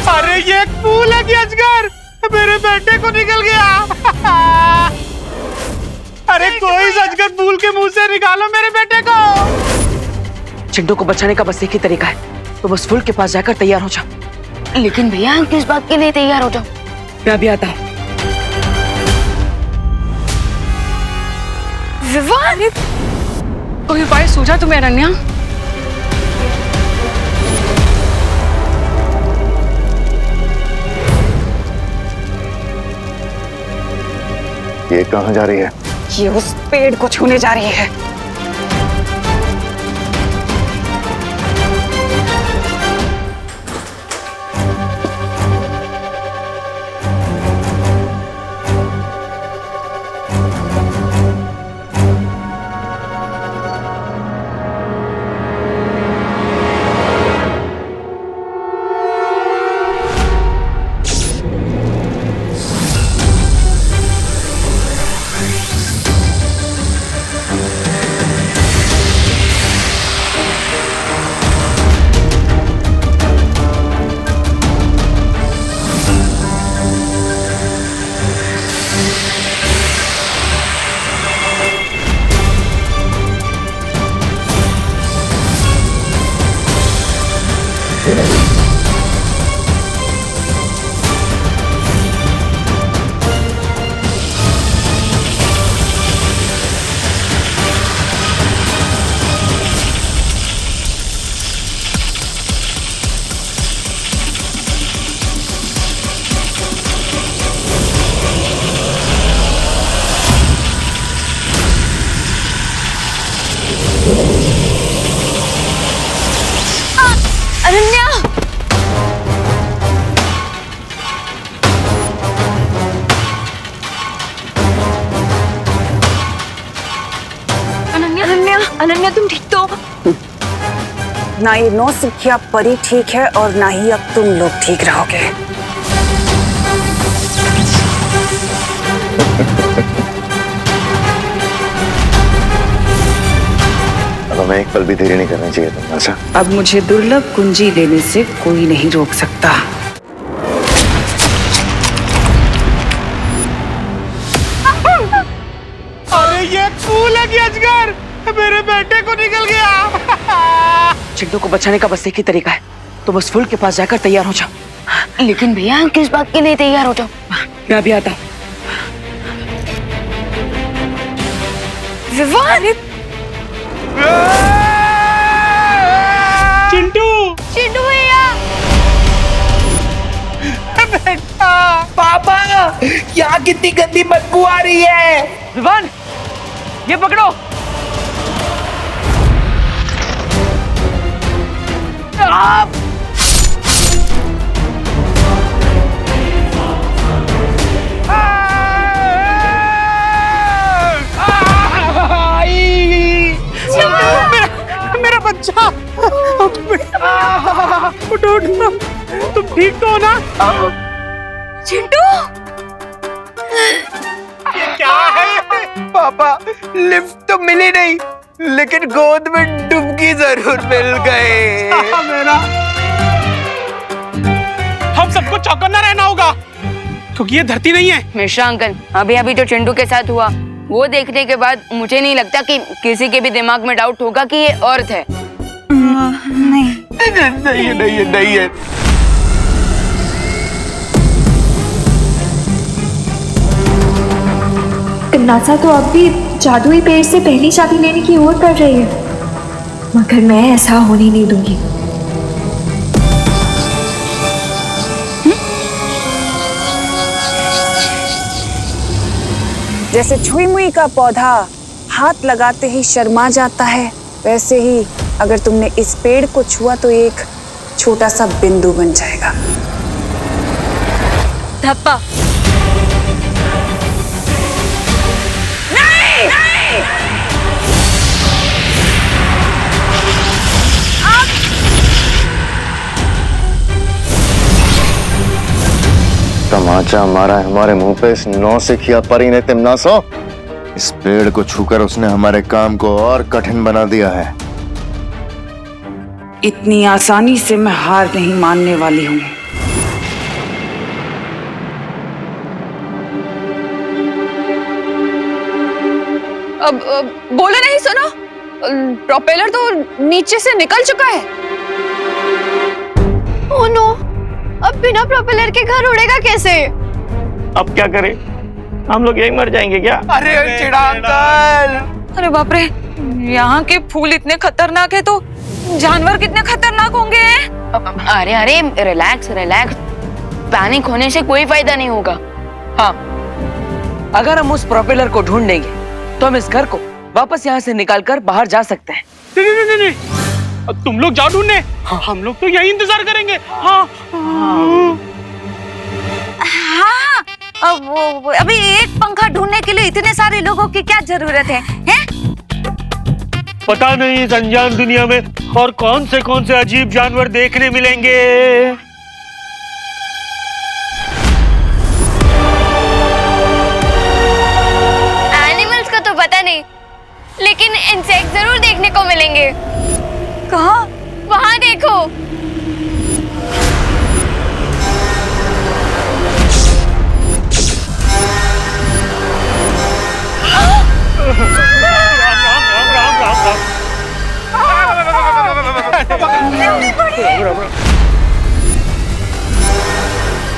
अरे ये एक फूल है कि अजगर मेरे बेटे को निकल गया। अरे कोई अजगर फूल के मुंह से निकालो मेरे बेटे को। चिंटू को बचाने का बस एक ही तरीका है, तो बस फूल के पास जाकर तैयार हो जाओ। लेकिन भैया हम किस बात के लिए तैयार हो जाओ? मैं अभी आता हूँ। विवान, कोई उपाय सूझा तुम्हें अनन्या? ये कहाँ जा रही है? ये उस पेड़ को छूने जा रही है। अनन्या, अनन्या, अनन्या तुम ठीक तो? ना ये नौसिखिया परी ठीक है और ना ही अब तुम लोग ठीक रहोगे। अब हमें एक पल भी देरी नहीं करना चाहिए था ऐसा। अब मुझे दुर्लभ कुंजी लेने से कोई नहीं रोक सकता। अरे ये फूल है कि अजगर मेरे बेटे को निकल गया। चिंटू को बचाने का बस एक ही तरीका है, तो बस फूल के पास जाकर तैयार हो जाओ। लेकिन भैया किस बात के लिए तैयार हो जाओ? मैं अभी आता हूँ। विवान, चिंटू, चिंटू भैया, बेटा। पापा, यहाँ कितनी गंदी बदबू आ रही है। विवान, ये पकड़ो। आप मेरा बच्चा, उठो उठो, तुम ठीक तो हो ना? चिंटू, ये क्या है? पापा, लिफ्ट तो मिली नहीं, लेकिन गोद में डुबकी जरूर मिल गए। मेरा हम सबको चौकन्ना रहना होगा, क्योंकि ये धरती नहीं है। मिश्रा अंकल, अभी अभी जो चिंटू के साथ हुआ वो देखने के बाद मुझे नहीं लगता कि किसी के भी दिमाग में डाउट होगा कि ये अर्थ है। नहीं है। तिमनासा तो अब भी जादुई पेड़ से पहली शादी लेने की ओर कर रही है, मगर मैं ऐसा होने नहीं दूंगी। जैसे छुई मुई का पौधा हाथ लगाते ही शर्मा जाता है, वैसे ही अगर तुमने इस पेड़ को छुआ तो एक छोटा सा बिंदु बन जाएगा। धप्पा। नहीं! तमाचा मारा है हमारे मुंह पे इस नौसिखिया परी ने। तिमनासो, इस पेड़ को छूकर उसने हमारे काम को और कठिन बना दिया है। इतनी आसानी से मैं हार नहीं मानने वाली हूँ। अब बोलो नहीं, सुनो, प्रोपेलर तो नीचे से निकल चुका है। ओह नो, अब बिना प्रोपेलर के घर उड़ेगा कैसे? अब क्या करें? हम लोग यही मर जाएंगे क्या? अरे चिड़ा अंकल। अरे बाप रे, यहाँ के फूल इतने खतरनाक है तो जानवर कितने खतरनाक होंगे। अरे अरे रिलैक्स रिलैक्स, पैनिक होने से कोई फायदा नहीं होगा। हाँ, अगर हम उस प्रोपेलर को ढूंढेंगे तो हम इस घर को वापस यहाँ से निकालकर बाहर जा सकते हैं। नहीं, अब तुम लोग जाओ ढूंढने, हम लोग तो यही इंतजार करेंगे। हाँ वो अभी एक पंखा ढूंढने के लिए इतने सारे लोगों की क्या जरूरत है, हैं? पता नहीं इस अनजान दुनिया में और कौन से अजीब जानवर देखने मिलेंगे। एनिमल्स का तो पता नहीं, लेकिन इंसेक्ट जरूर देखने को मिलेंगे। कहाँ? वहाँ देखो।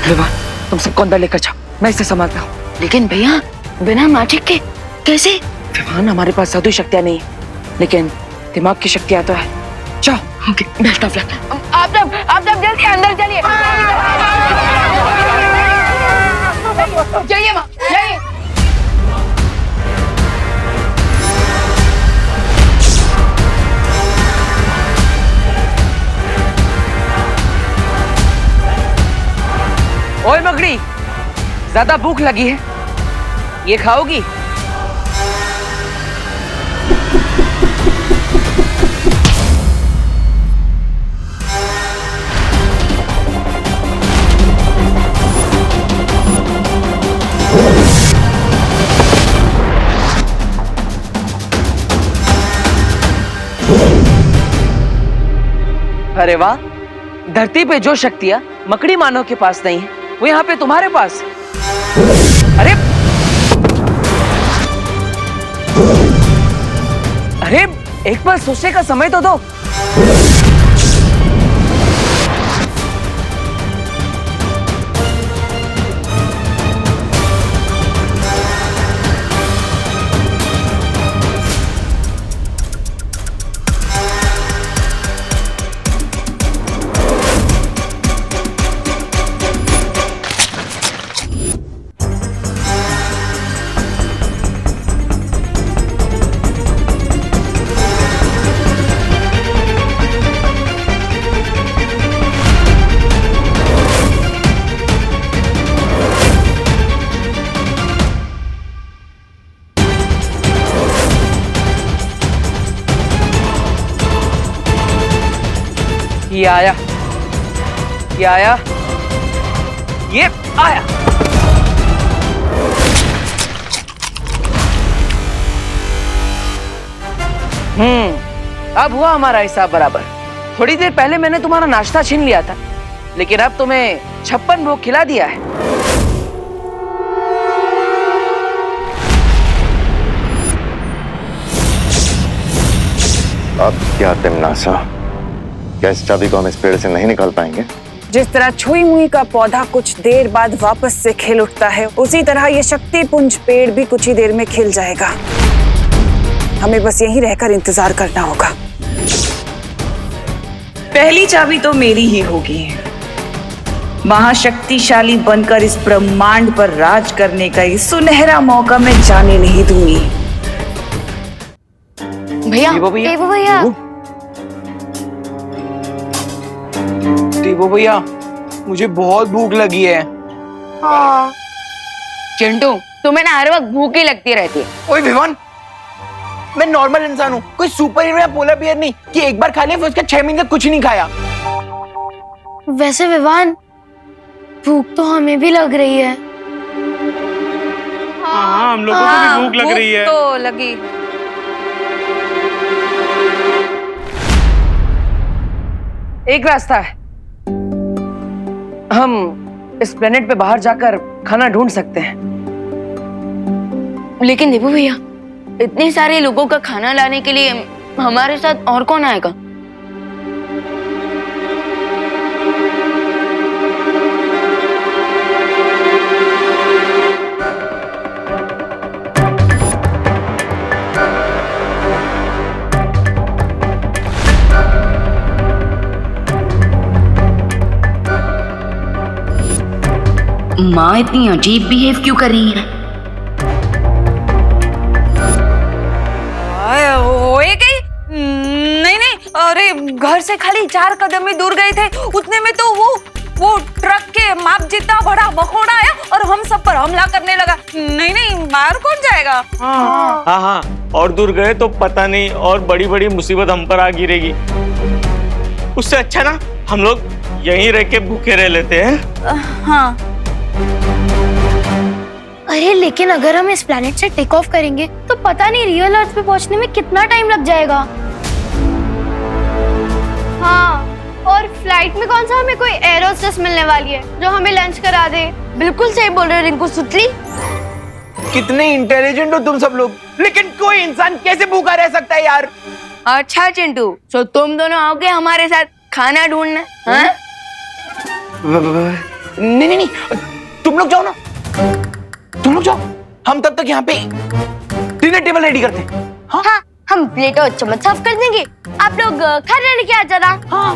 विवान, तुम सबको अंदर लेकर जाओ, मैं इसे संभालता हूँ। लेकिन भैया बिना मैजिक के कैसे? विवान, हमारे पास जादुई शक्तियाँ नहीं है, लेकिन दिमाग की शक्तियाँ तो है। जाओ। Okay, best of luck. आप सब जल्दी अंदर चलिए। जाइए माँ, जाइए। ओए मकड़ी, ज्यादा भूख लगी है, ये खाओगी? अरे वाह, धरती पे जो शक्तियां मकड़ी मानव के पास नहीं है, वो यहाँ पे तुम्हारे पास। अरे अरे, एक बार सोचने का समय तो दो। ये आया, ये आया, ये आया। अब हुआ हमारा हिसाब बराबर। थोड़ी देर पहले मैंने तुम्हारा नाश्ता छीन लिया था, लेकिन अब तुम्हें 56 भोग खिला दिया है। अब क्या तिमनासा, क्या इस चाबी को हम इस पेड़ से नहीं निकाल पाएंगे? जिस तरह छुई मुई का पौधा कुछ देर बाद वापस से खिल उठता है, उसी तरह ये शक्ति पुंज पेड़ भी कुछ ही देर में खिल जाएगा। हमें बस यहीं रहकर इंतजार करना होगा। पहली चाबी तो मेरी ही होगी। महाशक्तिशाली बनकर इस ब्रह्मांड पर राज करने का ये सुनहरा मौका मैं जाने नहीं दूंगी। भैया, भैया, देवो भैया, मुझे बहुत भूख लगी है। हाँ। चिंटू, तुम्हें ना हर वक्त भूख ही लगती रहती है। ओए विवान, मैं नॉर्मल इंसान हूँ, कोई सुपर हीरो या पोलर बियर नहीं कि एक बार खा लिया फिर उसके 6 महीने तक कुछ नहीं खाया। वैसे विवान, भूख तो हमें भी लग रही है। हाँ, हम लोगों को भी भूख लग रही है। तो लगी। एक रास्ता है, हम इस प्लेनेट पे बाहर जाकर खाना ढूंढ सकते हैं। लेकिन देवू भैया, इतने सारे लोगों का खाना लाने के लिए हमारे साथ और कौन आएगा? माँ इतनी अजीब बिहेव क्यों कर रही है? घर से खाली 4 कदम ही दूर गए थे, उतने में तो वो ट्रक के माप जितना बड़ा मकोड़ा आया और हम सब पर हमला करने लगा। नहीं, बाहर कौन जाएगा? हाँ, और दूर गए तो पता नहीं और बड़ी बड़ी मुसीबत हम पर आ गिरेगी। उससे अच्छा ना हम लोग यहीं रह के भूखे रह लेते हैं। हाँ। अरे लेकिन अगर हम इस प्लेनेट से टेक ऑफ करेंगे तो पता नहीं रियल अर्थ पे पहुंचने में कितना टाइम लग जाएगा। हाँ, और फ्लाइट में कौन सा हमें कोई एयर होस्टेस मिलने वाली है जो हमें लंच करा दे। बिल्कुल सही बोल रहे हो रिंकू सुतली। कितने इंटेलिजेंट हो तुम सब लोग, लेकिन कोई इंसान कैसे भूखा रह सकता है यार? अच्छा चिंटू, तो तुम दोनों आओगे हमारे साथ खाना ढूंढने? हाँ? नहीं, तुम लोग जाओ ना, तुम लोग जाओ, हम तब तक यहाँ पे डिनर टेबल रेडी करते हैं। हाँ, हम प्लेट और चम्मच साफ कर देंगे, आप लोग खाना लेके आ जाना। हाँ।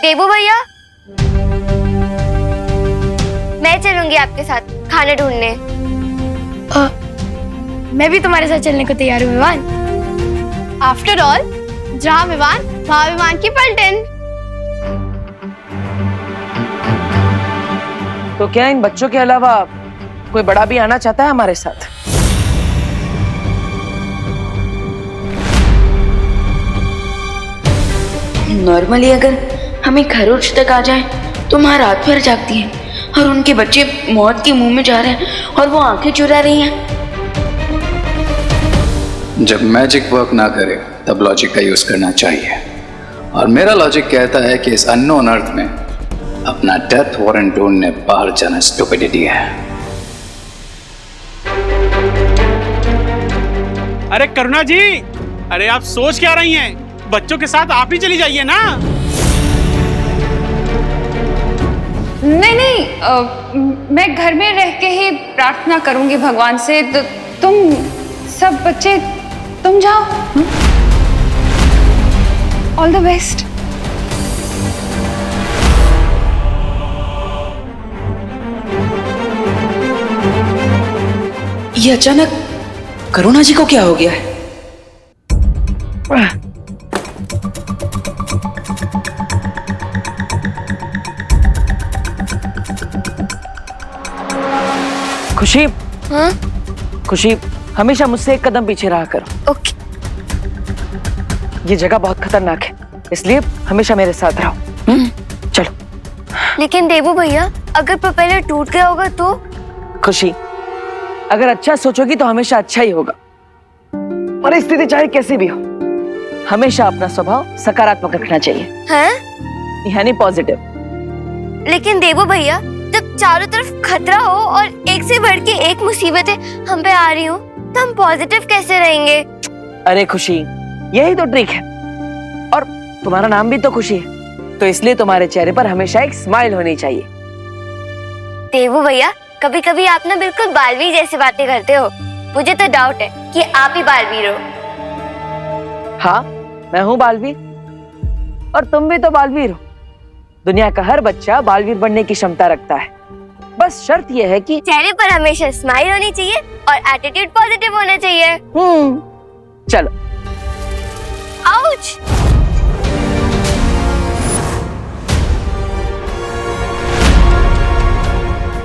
देवू भैया, मैं चलूंगी आपके साथ खाना ढूंढने। मैं भी तुम्हारे साथ चलने को तैयार हूँ विवान। आफ्टर ऑल, जहाँ विवान वहाँ विमान की पलटन। तो क्या इन बच्चों के अलावा कोई बड़ा भी आना चाहता है हमारे साथ? नॉर्मली अगर हमें खरोच तक आ जाए तो माँ रात भर जागती है और उनके बच्चे मौत के मुंह में जा रहे हैं और वो आंखें चुरा रही हैं। जब मैजिक वर्क ना करे तब लॉजिक का यूज करना चाहिए, और मेरा लॉजिक कहता है कि इस अननोन अर्थ में अपना डेथ वारंट ढूंढने बाहर जाना स्टुपिडिटी है। अरे करुणा जी, अरे आप सोच क्या रही हैं? बच्चों के साथ आप ही चली जाइए ना। नहीं, मैं घर में रह के ही प्रार्थना करूंगी भगवान से। तो तुम सब बच्चे तुम जाओ। All the best. ये अचानक करुणा जी को क्या हो गया है? खुशी, हाँ? खुशी, हमेशा मुझसे एक कदम पीछे रहा करो। ओके। ये जगह बहुत खतरनाक है, इसलिए हमेशा मेरे साथ रहो। चलो। लेकिन देवू भैया, अगर प्रोपेलर टूट गया होगा तो? खुशी, अगर अच्छा सोचोगी तो हमेशा अच्छा ही होगा। परिस्थिति चाहे कैसी भी हो, हमेशा अपना स्वभाव सकारात्मक रखना चाहिए। हैं? यानी पॉजिटिव। लेकिन देवू भैया, जब चारों तरफ खतरा हो और एक से बढ़ के एक मुसीबतें हम पे आ रही हो, तो हम पॉजिटिव कैसे रहेंगे? अरे खुशी, यही तो ट्रिक है। और तुम्हारा नाम भी तो खुशी है, तो इसलिए तुम्हारे चेहरे पर हमेशा एक स्माइल होनी चाहिए। देवू भैया, कभी कभी आप ना बिल्कुल बालवीर जैसी बातें करते हो। मुझे तो डाउट है कि आप ही बालवीर हो। हाँ, मैं हूँ बालवीर, और तुम भी तो बालवीर हो। दुनिया का हर बच्चा बालवीर बनने की क्षमता रखता है। बस शर्त यह है कि चेहरे पर हमेशा स्माइल होनी चाहिए और एटीट्यूड पॉजिटिव होना चाहिए। चलो। आउच!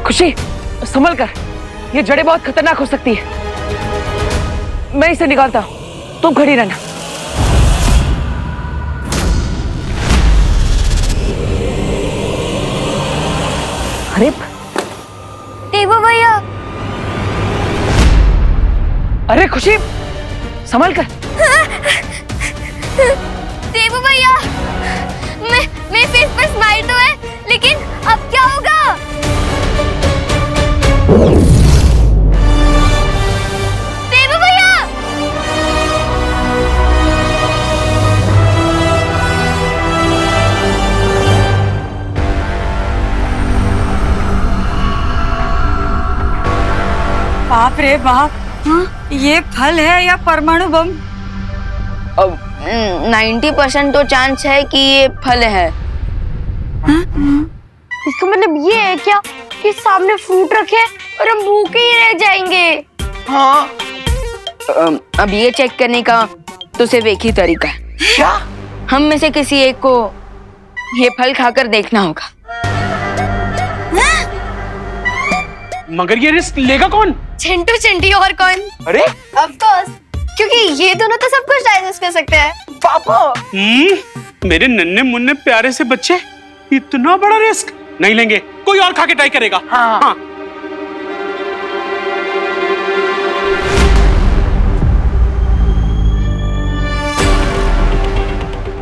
खुशी, संभल कर, ये जड़ें बहुत खतरनाक हो सकती है। मैं इसे निकालता हूँ, तुम खड़ी रहना। अरे देवू भैया! अरे खुशी, संभल कर। देवू भैया, मेरे फेस पर स्माइल तो है, लेकिन अब क्या होगा? देवू भैया! बाप रे बाप, ये फल है या परमाणु बम? 90% तो चांस है कि ये फल है। इसका मतलब ये है क्या कि सामने फ्रूट रखे और हम भूखे ही रह जाएंगे? हाँ। अब ये चेक करने का तो सिर्फ एक ही तरीका है। क्या? हम में से किसी एक को ये फल खाकर देखना होगा। मगर ये रिस्क लेगा कौन? चिंटू चिंटी और कौन? अरे ऑफ कोर्स, क्योंकि ये दोनों तो सब कुछ डाइजेस्ट कर सकते हैं। पापा मेरे नन्हे मुन्ने प्यारे से बच्चे इतना बड़ा रिस्क नहीं लेंगे। कोई और खा के ट्राई करेगा। हाँ।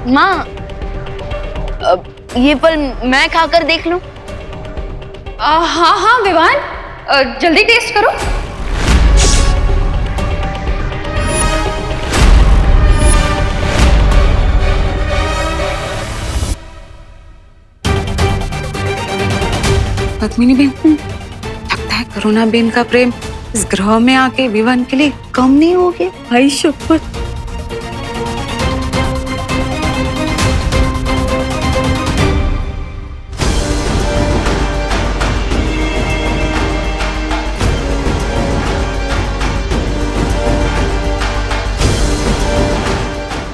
माँ, ये फल मैं खाकर देख लूं? हाँ हाँ विवान, जल्दी टेस्ट करो। पद्मिनी बेन, लगता है करुणा बेन का प्रेम इस ग्रह में आके विवान के लिए कम नहीं हो गया। भाई शपथ।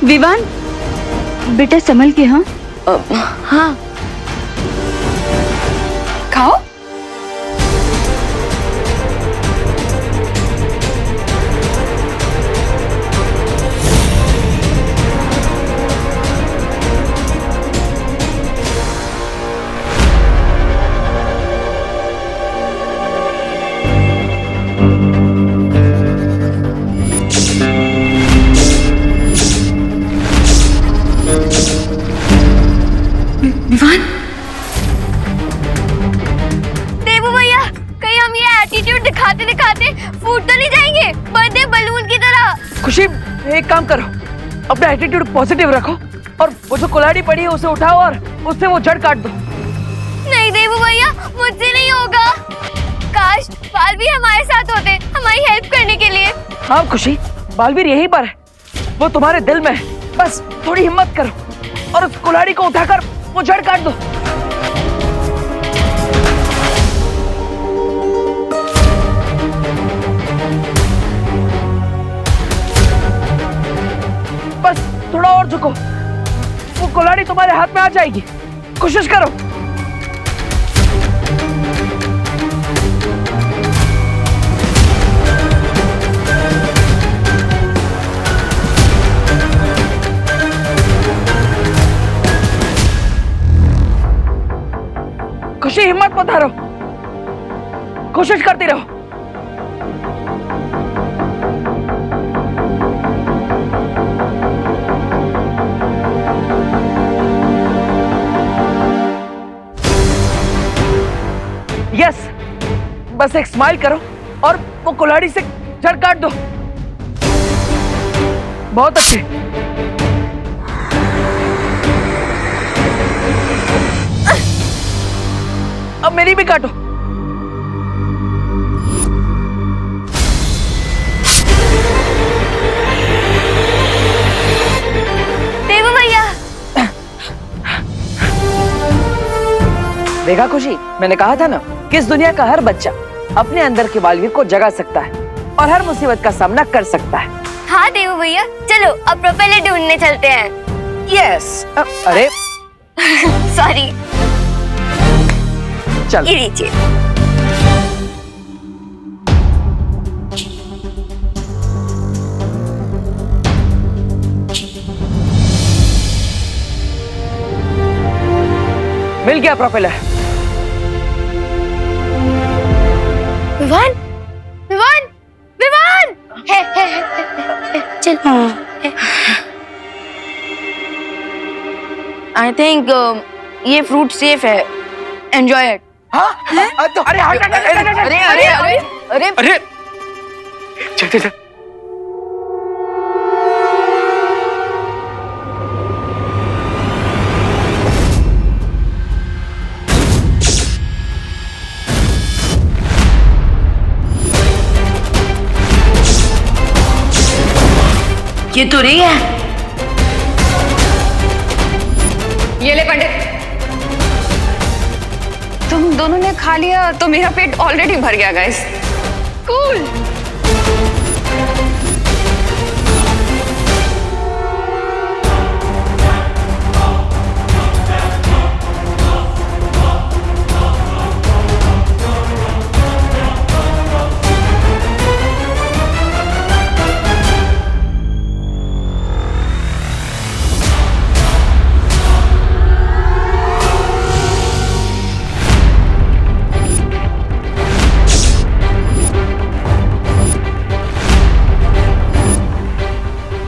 विवान, बेटा संभल के। हाँ हाँ, खाओ। देवू भैया, कहीं हम ये एटीट्यूड दिखाते दिखाते फूट तो नहीं जाएंगे बर्थडे बलून की तरह? खुशी, एक काम करो, अपना एटीट्यूड पॉजिटिव रखो और वो जो कुल्हाड़ी पड़ी है उसे उठाओ और उससे वो जड़ काट दो। नहीं देवू भैया, मुझसे नहीं होगा। काश बालवीर हमारे साथ होते, हमारी हेल्प करने के लिए। हाँ खुशी, बालवीर यहीं पर है, वो तुम्हारे दिल में है। बस थोड़ी हिम्मत करो और उस कुल्हाड़ी को उठाकर वो जड़ काट दो। बस थोड़ा और झुको, वो कुल्हाड़ी तुम्हारे हाथ में आ जाएगी। कोशिश करो। खुशी, हिम्मत मत हारो, कोशिश करती रहो। यस, बस एक स्माइल करो और वो कुल्हाड़ी से जड़ काट दो। बहुत अच्छे। अब मेरी भी काटो। देवू भैया, देखा खुशी, मैंने कहा था ना कि इस दुनिया का हर बच्चा अपने अंदर के बालवीर को जगा सकता है और हर मुसीबत का सामना कर सकता है। हाँ देवू भैया, चलो अब प्रोपेलर ढूंढने चलते हैं। यस। अरे सॉरी, चल। ये लीजिए। मिल गया प्रोपेलर। विवान, विवान, विवान, है। चल। आई थिंक ये फ्रूट सेफ है, एंजॉय इट। हाँ? तो अरे अरे अरे अरे अरे अरे चल चल चल। ये तो नहीं है। ये ले पंडित, तुम दोनों ने खा लिया तो मेरा पेट ऑलरेडी भर गया गाइस। कूल।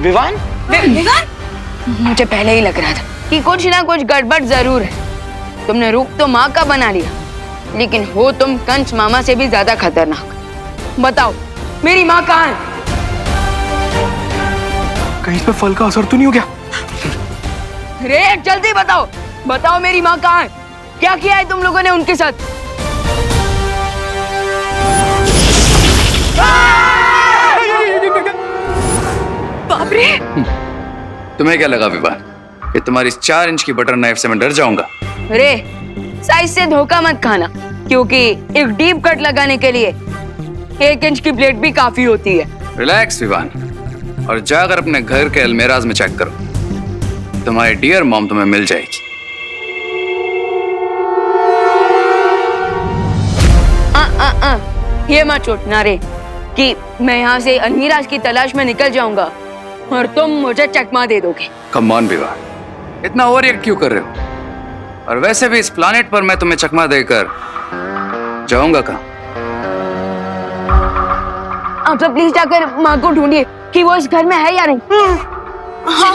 विवान? मुझे पहले ही लग रहा था कि कुछ ना कुछ गड़बड़ जरूर है। तुमने रूप तो माँ का बना लिया, लेकिन हो तुम कंच मामा से भी ज्यादा खतरनाक। बताओ मेरी माँ कहाँ है? कहीं इस पे फल का असर तो नहीं हो गया? रे जल्दी बताओ, बताओ मेरी माँ कहाँ है? क्या किया है तुम लोगों ने उनके साथ? बाप रे! तुम्हें क्या लगा विवान कि तुम्हारी 4 इंच की बटर नाइफ से मैं डर जाऊंगा? रे साइज से धोखा मत खाना, क्योंकि एक डीप कट लगाने के लिए 1 इंच की प्लेट भी काफी होती है। रिलैक्स विवान, और जाकर अपने घर के अलमेराज में चेक करो, तुम्हारी डियर मॉम तुम्हें मिल जाएगी। ये मत सोचना रे कि मैं यहाँ से अलमीराज की तलाश में निकल जाऊंगा और तुम मुझे चकमा दे दोगे। कम ऑन विवान, इतना ओवर रिएक्ट क्यों कर रहे हो? और वैसे भी इस प्लानेट पर मैं तुम्हें चकमा देकर जाऊंगा कहाँ? आप सब प्लीज जाकर माँ को ढूंढिए कि वो इस घर में है या नहीं। हाँ।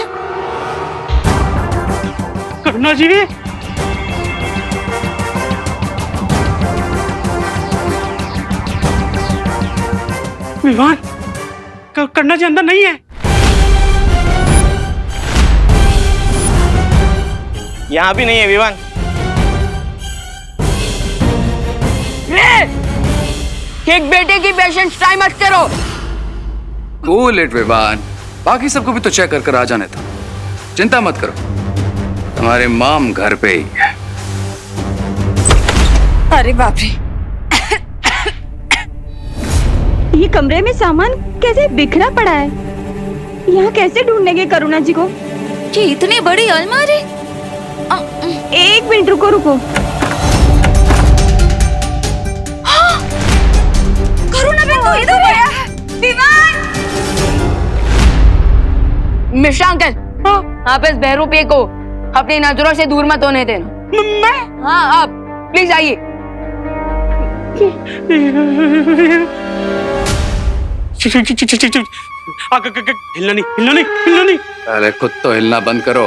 करुणा जी, विवान, करुणा जी अंदर नहीं है। यहाँ भी नहीं है विवान। एक बेटे की पेशेंस टाइम मत करो। कूल इट विवान, बाकी सबको भी तो चेक कर आ जाने था। चिंता मत करो, तुम्हारे मॉम घर पे ही है। अरे बाप रे! ये कमरे में सामान कैसे बिखरा पड़ा है? यहाँ कैसे ढूंढेंगे करुणा जी को? ये इतनी बड़ी अलमारी? एक मिनट रुको। हाँ! करुणा भी तो इधर है। विवान! मिश्रा अंकल, आप इस बहरूपे को अपनी नजरों से दूर मत होने देना। मैं? हाँ आप प्लीज आइए। हिलना नहीं। पहले खुद तो हिलना बंद करो।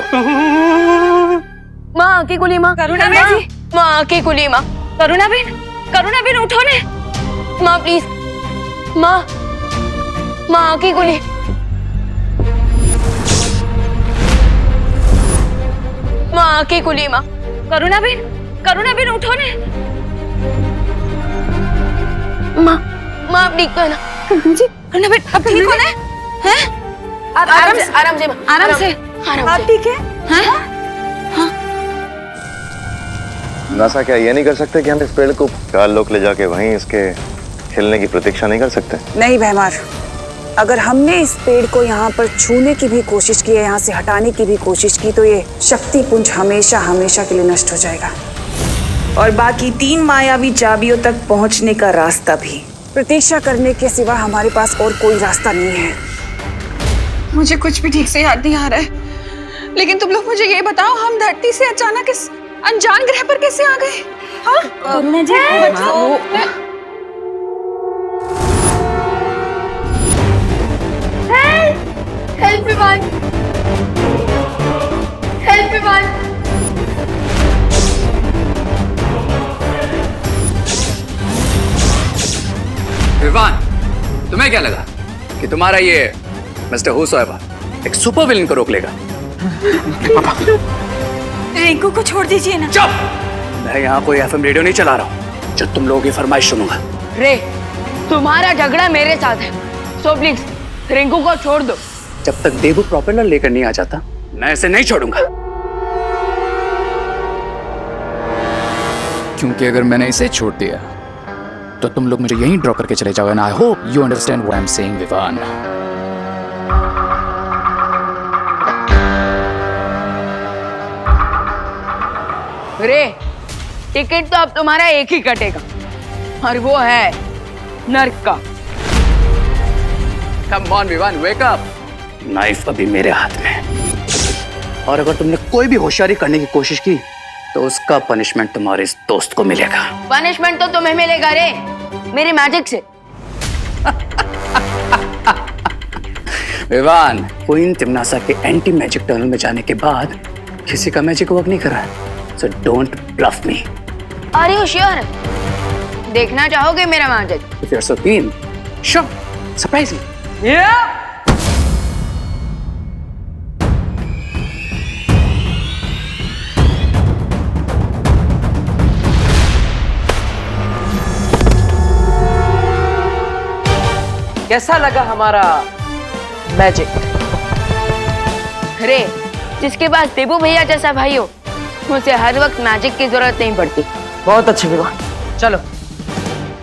माँ की कुली माँ, करुणा बेटी, माँ की कुली माँ, करुणा बेन उठो ने। माँ प्लीज, माँ की कुली। माँ की कुली माँ, करुणा बेन उठो ने। माँ आप ठीक तो है ना? जी करुणा बेन अब ठीक हो ना? हैं? आराम से। आप ठीक है? हैं? नासा क्या ये नहीं कर सकते कि हम इस पेड़ को 4 लोग ले जाके वहीं इसके खिलने की प्रतीक्षा नहीं कर सकते? नहीं भैमार, अगर हमने इस पेड़ को यहाँ पर छूने की भी कोशिश की है, यहाँ से हटाने की भी कोशिश की, तो ये शक्ति पुंज हमेशा हमेशा के लिए नष्ट हो जाएगा। और बाकी 3 मायावी चाबियों तक पहुँचने का रास्ता भी प्रतीक्षा करने के सिवा हमारे पास और कोई रास्ता नहीं है। मुझे कुछ भी ठीक से याद नहीं आ रहा है, लेकिन तुम लोग मुझे ये बताओ, हम धरती से अचानक इस अनजान ग्रह पर कैसे आ गए? हाँ? करुणा जी हेल्प विवान, हेल्प विवान। विवान, तुम्हें क्या लगा कि तुम्हारा ये मिस्टर हुसैबा एक सुपर विलेन को रोक लेगा? रिंकू को छोड़ दीजिए ना। चुप! मैं यहाँ कोई एफएम रेडियो नहीं चला रहा हूँ जो तुम लोगों की फरमाइश सुनूंगा। रे तुम्हारा झगड़ा मेरे साथ है, सो प्लीज रिंकू को छोड़ दो। जब तक देवू प्रोपेलर लेकर नहीं आ जाता, मैं इसे नहीं छोड़ूंगा। क्योंकि अगर मैंने इसे छोड़ दिया तो तुम लोग मुझे यहीं ड्रॉ करके चले जाओगे ना। I hope you understand what I am saying Vivaan. रे टिकट तो अब तुम्हारा एक ही कटेगा, और वो है नर्क का। Come on Vivaan, wake up. Knife अभी मेरे हाथ में, और अगर तुमने कोई भी होशियारी करने की कोशिश की तो उसका पनिशमेंट तुम्हारे इस दोस्त को मिलेगा। पनिशमेंट तो तुम्हें मिलेगा रे, मेरी मैजिक से। विवान, क्वीन तिमनासा के एंटी मैजिक टनल में जाने के बाद किसी का मैजिक वर्क नहीं कर रहा है। So don't bluff me. Are you sure? देखना चाहोगे मेरा magic? If you are so keen, sure, surprise me. कैसा लगा हमारा मैजिक? अरे जिसके पास देबू भैया जैसा भाई हो, उसे हर वक्त मैजिक की जरूरत नहीं पड़ती। बहुत अच्छे विवान, चलो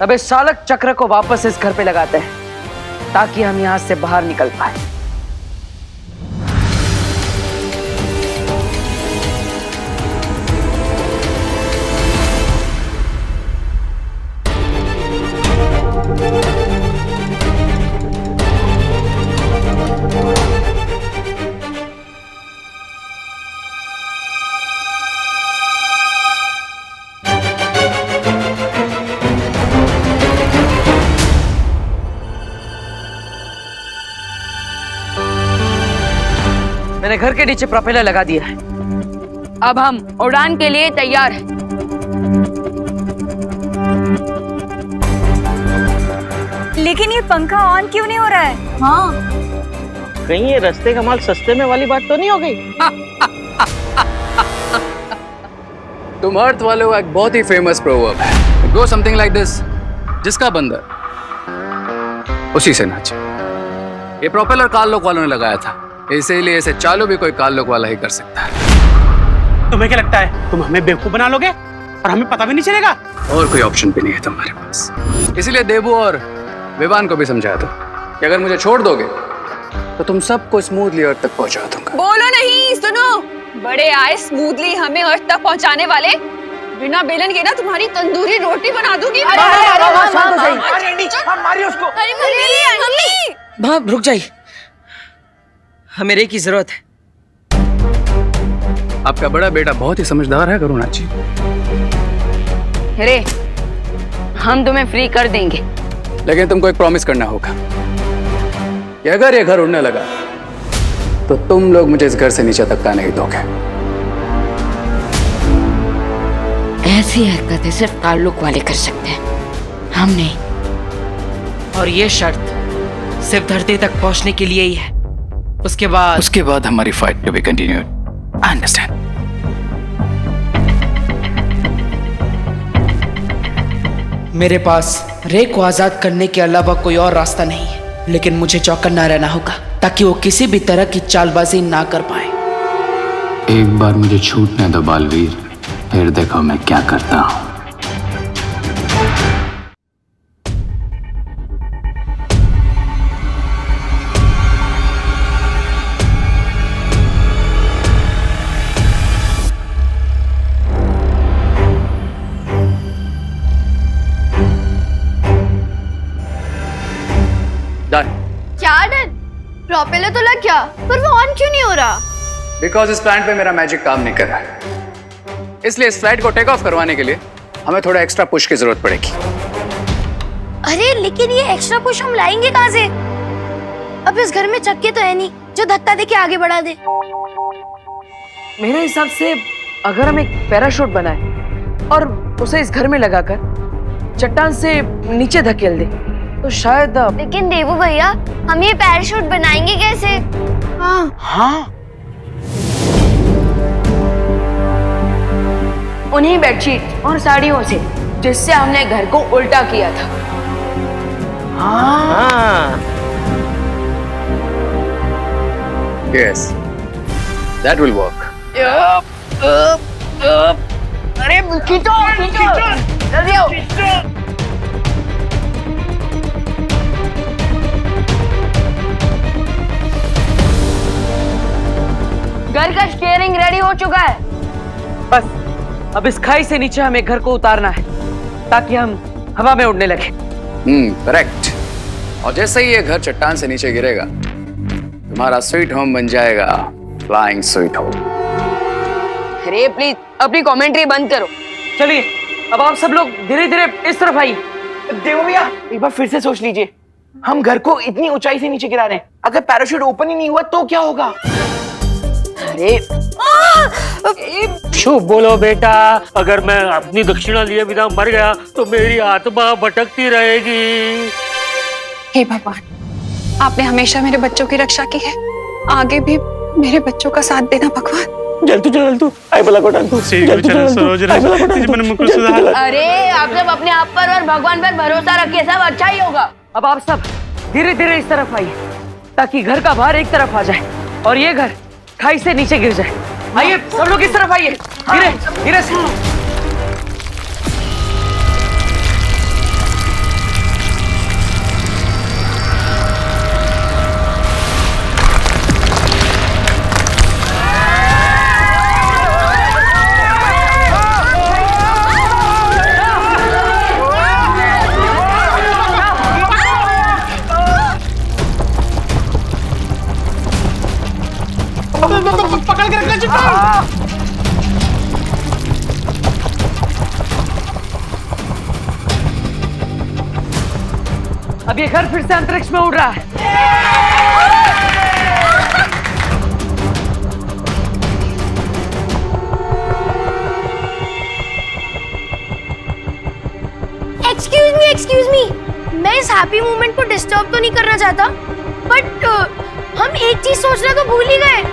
अब इस चालक चक्र को वापस इस घर पे लगाते हैं ताकि हम यहाँ से बाहर निकल पाए। मैंने घर के नीचे प्रोपेलर लगा दिया है। अब हम उड़ान के लिए तैयार हैं। लेकिन ये पंखा ऑन क्यों नहीं हो रहा है? हाँ, कहीं ये रास्ते का माल सस्ते में वाली बात तो नहीं हो गई? तुम अर्थ वालों का एक बहुत ही फेमस प्रोवर्ब है। It goes something like this, जिसका बंदर उसी से नाचे। ये प्रोपेलर काल लोक वालों ने लगाया था, इसीलिए इसे चालू भी कोई काल लोक वाला ही कर सकता है। तुम्हें क्या लगता है तुम हमें बेवकूफ बना लोगे और हमें पता भी नहीं चलेगा? और कोई ऑप्शन भी नहीं है तुम्हारे पास। इसीलिए देबू और विवान को भी समझा दो कि अगर मुझे छोड़ दोगे तो तुम सबको स्मूथली अर्थ तक पहुंचा दूंगा। बोलो नहीं, सुनो, बड़े आए स्मूथली हमें अर्थ तक पहुंचाने वाले। बिना बेलन के ना तुम्हारी तंदूरी रोटी बना दूंगी। माँ रुक जाइए, हमें रे की जरूरत है। आपका बड़ा बेटा बहुत ही समझदार है करुणा जी। अरे हम तुम्हें फ्री कर देंगे, लेकिन तुमको एक प्रॉमिस करना होगा कि अगर ये घर उड़ने लगा तो तुम लोग मुझे इस घर से नीचे तक का नहीं दोगे। ऐसी हरकतें सिर्फ ताल्लुक वाले कर सकते हैं, हम नहीं। और ये शर्त सिर्फ धरती तक पहुंचने के लिए ही है। उसके बाद हमारी fight to be continued. I understand. मेरे पास रे को आजाद करने के अलावा कोई और रास्ता नहीं है, लेकिन मुझे चौकन्ना रहना होगा ताकि वो किसी भी तरह की चालबाजी ना कर पाए। एक बार मुझे छूटने दो बालवीर, फिर देखो मैं क्या करता हूँ। क्या डन? प्रोपेलर तो लग गया, पर वो ऑन क्यों नहीं हो रहा? बिकॉज इस प्लांट पे मेरा मैजिक काम नहीं कर रहा है, इसलिए इस फ्लाइट को टेक ऑफ करवाने के लिए हमें थोड़ा एक्स्ट्रा पुश की जरूरत पड़ेगी। अरे लेकिन ये एक्स्ट्रा पुश हम लाएंगे कहाँ से? अब इस घर में चक्के तो है नहीं जो धक्का देके आगे बढ़ा दे। मेरे हिसाब से अगर हम एक पैराशूट बनाए और उसे इस घर में लगाकर चट्टान से नीचे धकेल दे तो शायद। लेकिन देवू भैया, हम ये पैराशूट बनाएंगे कैसे? हाँ, उन्हीं बेडशीट और साड़ियों से जिससे हमने घर को उल्टा किया था। हाँ। Yes, that will work. अरे खींचो, जल्दी आओ। घर का स्टीयरिंग रेडी हो चुका है। बस अब इस खाई से नीचे हमें घर को उतारना है ताकि हम हवा में उड़ने लगे। करेक्ट। और जैसे ही ये घर चट्टान से नीचे गिरेगा, तुम्हारा स्वीट होम बन जाएगा फ्लाइंग स्वीट होम। अरे प्लीज अपनी कमेंट्री बंद करो। चलिए अब आप सब लोग धीरे धीरे इस तरफ आइए। देवो भैया एक बार फिर से सोच लीजिए। हम घर को इतनी ऊंचाई से नीचे गिरा रहे हैं, अगर पैराशूट ओपन ही नहीं हुआ तो क्या होगा? अरे शुभ बोलो बेटा, अगर मैं अपनी दक्षिणा लिए बिना मर गया तो मेरी आत्मा भटकती रहेगी। हे भगवान, आपने हमेशा मेरे बच्चों की रक्षा की है, आगे भी मेरे बच्चों का साथ देना भगवान। जल तू आई बला को डाल तू अरे आप सब अपने आप पर और भगवान पर भरोसा रखिए, सब अच्छा ही होगा। अब आप सब धीरे धीरे इस तरफ आइए ताकि घर का भार एक तरफ आ जाए और ये घर खाई से नीचे गिर जाए। आइए सब लोग इस तरफ आइए, धीरे धीरे से। पकड़ के रखना चिपका। अब ये घर फिर से अंतरिक्ष में उड़ रहा है। एक्सक्यूज मी, मैं इस हैप्पी मोमेंट को डिस्टर्ब तो नहीं करना चाहता, बट हम एक चीज सोचना तो भूल ही गए।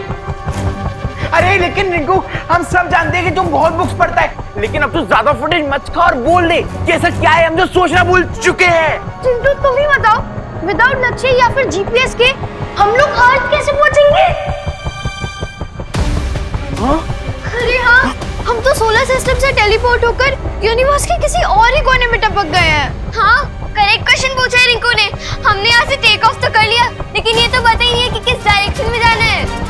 अरे लेकिन रिंकू, हम सब जानते हैं कि तुम बहुत बुक्स पढ़ता है, लेकिन अब तू ज्यादा फुटेज मत खा और बोल दे कि ऐसा क्या है हम जो सोचना भूल चुके हैं। चिंटू तुम ही बताओ, विदाउट लक्ष्य या फिर जीपीएस के हम लोग अर्थ कैसे पहुंचेंगे? अरे हाँ, हम तो सोलर सिस्टम से टेलीपोर्ट होकर यूनिवर्स के किसी और ही कोने में टपक गए हैं। हाँ, करेक्ट क्वेश्चन पूछा है रिंकू ने। हमने यहाँ से टेक ऑफ तो कर लिया, लेकिन ये तो पता ही नहीं है कि किस डायरेक्शन में जाना है।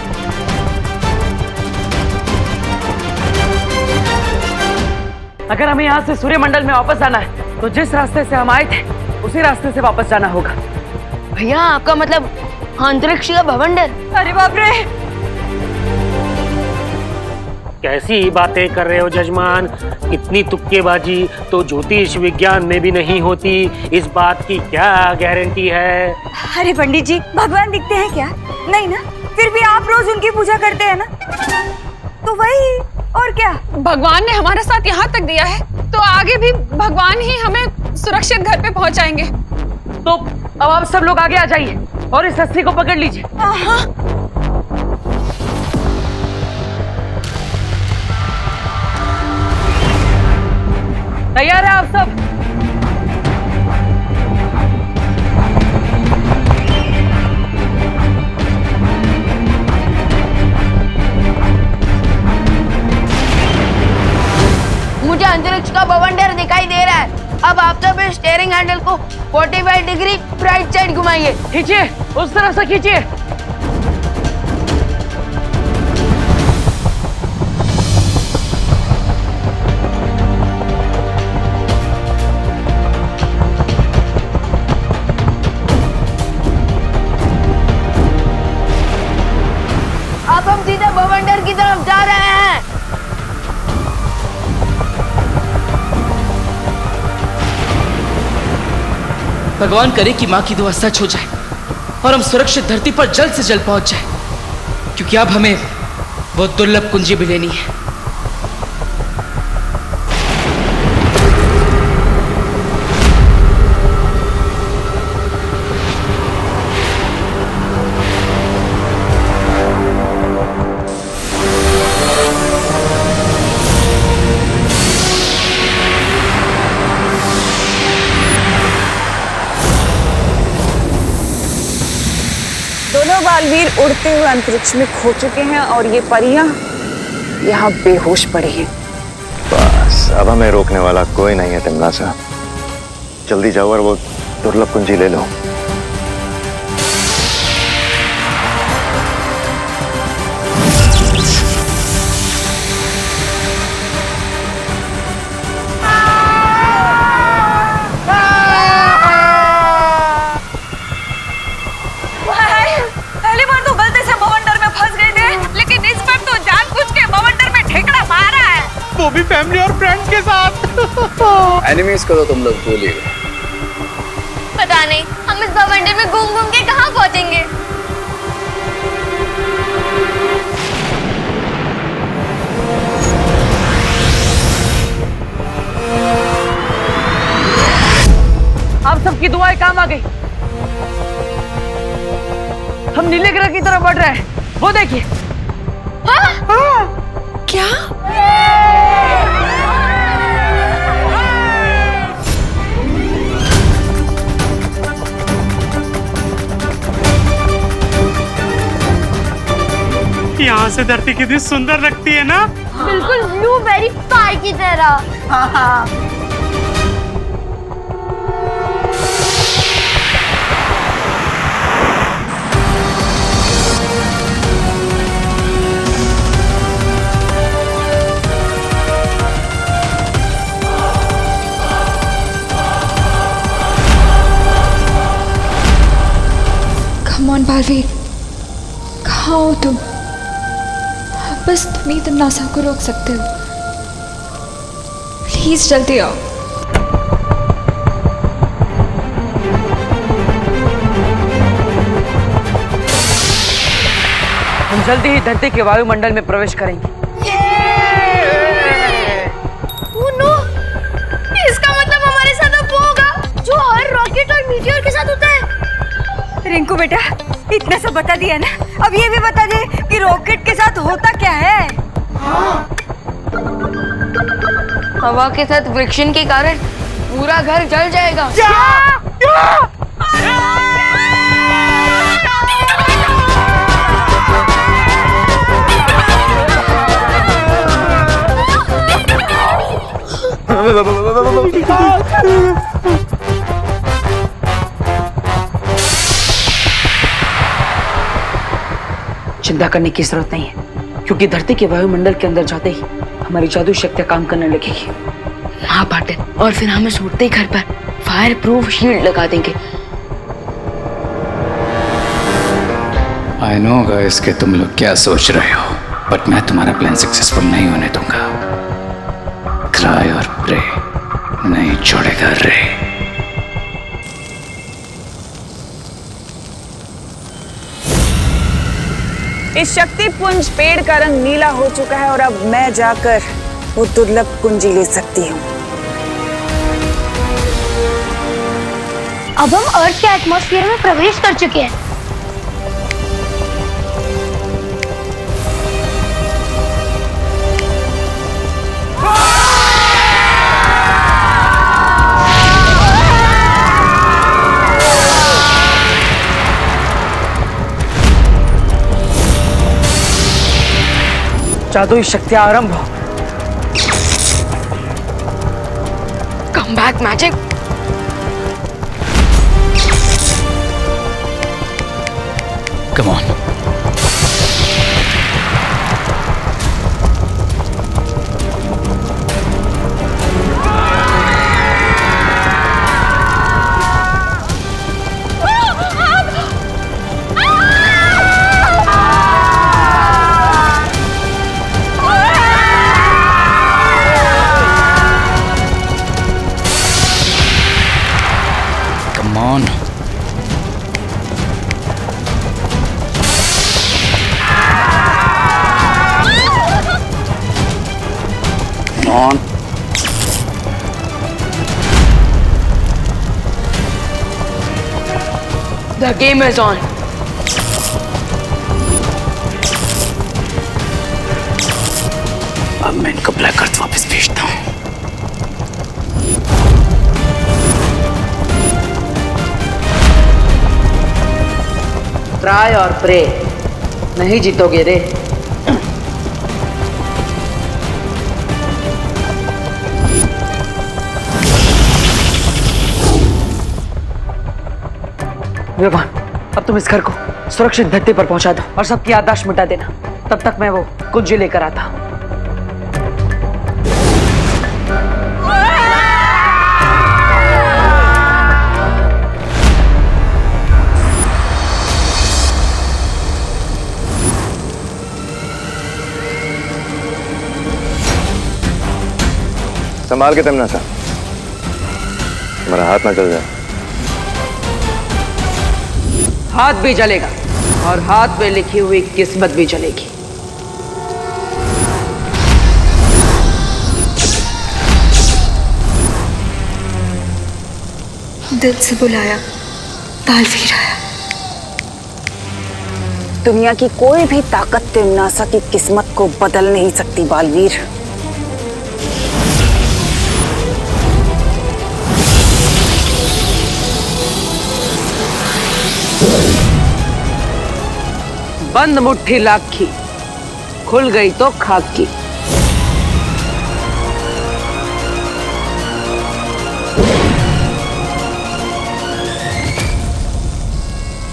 अगर हमें यहाँ से सूर्यमंडल में वापस जाना है तो जिस रास्ते से हम आए थे उसी रास्ते से वापस जाना होगा। भैया आपका मतलब अंतरिक्ष का भवंडर? अरे बाप रे, कैसी बातें कर रहे हो जजमान, इतनी तुक्केबाजी तो ज्योतिष विज्ञान में भी नहीं होती, इस बात की क्या गारंटी है? अरे पंडित जी, भगवान दिखते हैं क्या? नहीं ना, फिर भी आप रोज उनकी पूजा करते हैं ना, तो वही और क्या। भगवान ने हमारा साथ यहाँ तक दिया है तो आगे भी भगवान ही हमें सुरक्षित घर पे पहुँचाएंगे। तो अब आप सब लोग आगे आ जाइए और इस रस्सी को पकड़ लीजिए। तैयार है आप सब? मुझे अंतरिक्ष का भवंडर दिखाई दे रहा है। अब आप सब इस स्टीयरिंग हैंडल को 45 डिग्री राइट साइड घुमाइए। खींचिए, उस तरफ से खींचिए। अब हम सीधे भवंडर की तरफ जा रहे हैं। भगवान करे कि माँ की दुआ सच हो जाए और हम सुरक्षित धरती पर जल्द से जल्द पहुंच जाए, क्योंकि अब हमें वो दुर्लभ कुंजी भी लेनी है। दोनों बालवीर उड़ते हुए अंतरिक्ष में खो चुके हैं और ये परियां यहाँ बेहोश पड़ी हैं। बस अब हमें रोकने वाला कोई नहीं है तिमनासा। जल्दी जाओ और वो दुर्लभ कुंजी ले लो। पहली बार तो गलती से बवंडर में फंस गए थे, लेकिन इस बार तो जानबूझ के बवंडर में ठेकड़ा मारा है, वो भी फैमिली और फ्रेंड्स के साथ। एनिमीज को तो तुम लोग भूल ही गए। पता नहीं, हम हम इस बवंडर में घूम घूम के कहाँ पहुँचेंगे? आप सबकी दुआएं काम आ गई। हम नीले ग्रह की तरफ बढ़ रहे हैं, वो देखिए। क्या? यहाँ से धरती कितनी सुंदर लगती है ना? बिल्कुल ब्लूबेरी पाई की तरह। हाँ। कम ऑन बालवीर, कहाँ हो तुम? बस तुम ही तमन्ना को रोक सकते हो। प्लीज जल्दी आओ। हम जल्दी ही धरती के वायुमंडल में प्रवेश करेंगे। Oh no! इसका मतलब हमारे साथ अब वो होगा जो हर रॉकेट और मीटियोर के साथ होता है। रिंकू बेटा, इतना सब बता दिया ना, अब ये भी बता दे कि रॉकेट के साथ होता क्या है। हवा के साथ फ्रिक्शन के कारण पूरा घर जल जाएगा। चिंता करने की जरूरत नहीं है, क्योंकि धरती के वायुमंडल के अंदर जाते ही हमारी जादू शक्तियां काम करने लगेगी। हाँ पाटिल, और फिर हम इस उड़ते घर पर फायर प्रूफ शील्ड लगा देंगे। आई नो गाइस कि तुम लोग क्या सोच रहे हो, बट मैं तुम्हारा प्लान सक्सेसफुल नहीं होने दूंगा। क्राई और प्रे नहीं छोड़ेगा रे। इस शक्ति पुंज पेड़ का रंग नीला हो चुका है और अब मैं जाकर वो दुर्लभ कुंजी ले सकती हूँ। अब हम अर्थ के एटमॉस्फेयर में प्रवेश कर चुके हैं। जादुई शक्तियां आरंभ हो। Come back magic. Come on. On. The game is on. अब मैं इनको ब्लैक अर्थ वापस भेजता हूँ। ट्राई और प्रे नहीं जीतोगे रे। भगवान, अब तुम इस घर को सुरक्षित धरती पर पहुंचा दो और सबकी याददाश्त मिटा देना। तब तक मैं वो कुंजी लेकर आता हूं। संभाल के तमन्ना सा, तुम्हारा हाथ ना चल जाए। हाथ भी जलेगा और हाथ में लिखी हुई किस्मत भी जलेगी। दिल से बुलाया, बालवीर आया। दुनिया की कोई भी ताकत तिमनासा की किस्मत को बदल नहीं सकती बालवीर। बंद मुट्ठी लाखी, खुल गई तो खाक की।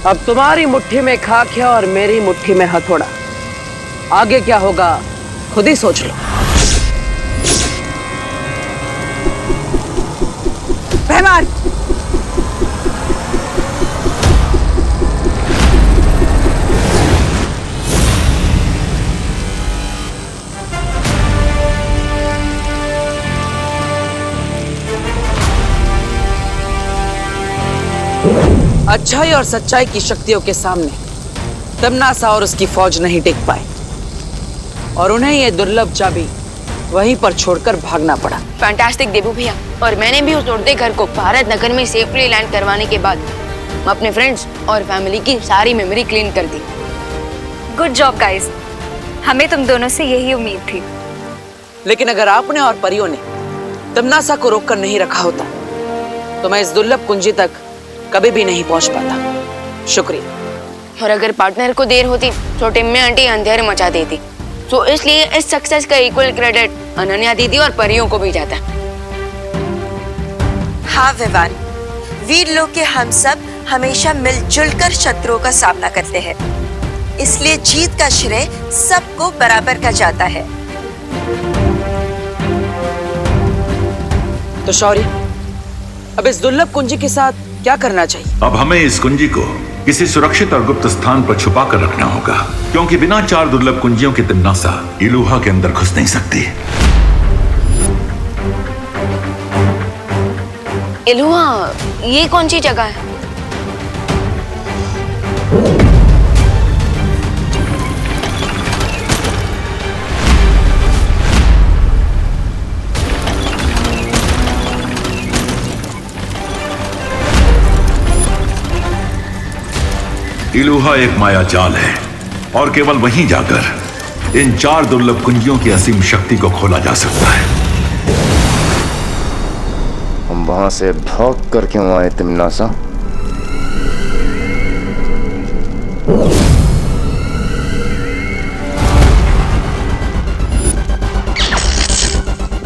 अब तुम्हारी मुट्ठी में खाक है और मेरी मुट्ठी में हथौड़ा। आगे क्या होगा खुद ही सोच लो। रहमान, अच्छाई और सच्चाई की शक्तियों के सामने तिमनासा और उसकी फौज नहीं टिक पाए और उन्हें ये दुर्लभ चाबी वहीं पर छोड़कर भागना पड़ा। फैंटास्टिक देबू भैया, और मैंने भी उस उड़ते घर को भारत नगर में सेफली लैंड करवाने के बाद अपने फ्रेंड्स और फैमिली की सारी मेमोरी क्लीन कर दी। गुड जॉब गाइस, हमें तुम दोनों से यही उम्मीद थी। लेकिन अगर आपने और परियों ने तिमनासा को रोककर नहीं रखा होता तो मैं इस दुर्लभ कुंजी तक कभी भी नहीं पहुंच पाता। शुक्रिया। और अगर पार्टनर को देर होती तो टिम्मी आंटी अंधेरे मचा देती। तो इसलिए इस सक्सेस का इक्वल क्रेडिट अनन्या दीदी और परियों को भी जाता है। हाँ विवान, वीर लोग के हम सब हमेशा मिलजुल कर शत्रुओं का सामना करते हैं, इसलिए जीत का श्रेय सबको बराबर का जाता है। तो शौर्य, अब इस दुर्लभ कुंजी के साथ क्या करना चाहिए? अब हमें इस कुंजी को किसी सुरक्षित और गुप्त स्थान पर छुपा कर रखना होगा, क्योंकि बिना 4 दुर्लभ कुंजियों के तिमनासा इलूहा के अंदर घुस नहीं सकती। इलूहा, ये कौन सी जगह है? इलूहा एक माया जाल है और केवल वहीं जाकर इन 4 दुर्लभ कुंजियों की असीम शक्ति को खोला जा सकता है। हम वहां से भाग कर क्यों आए तिमनासा?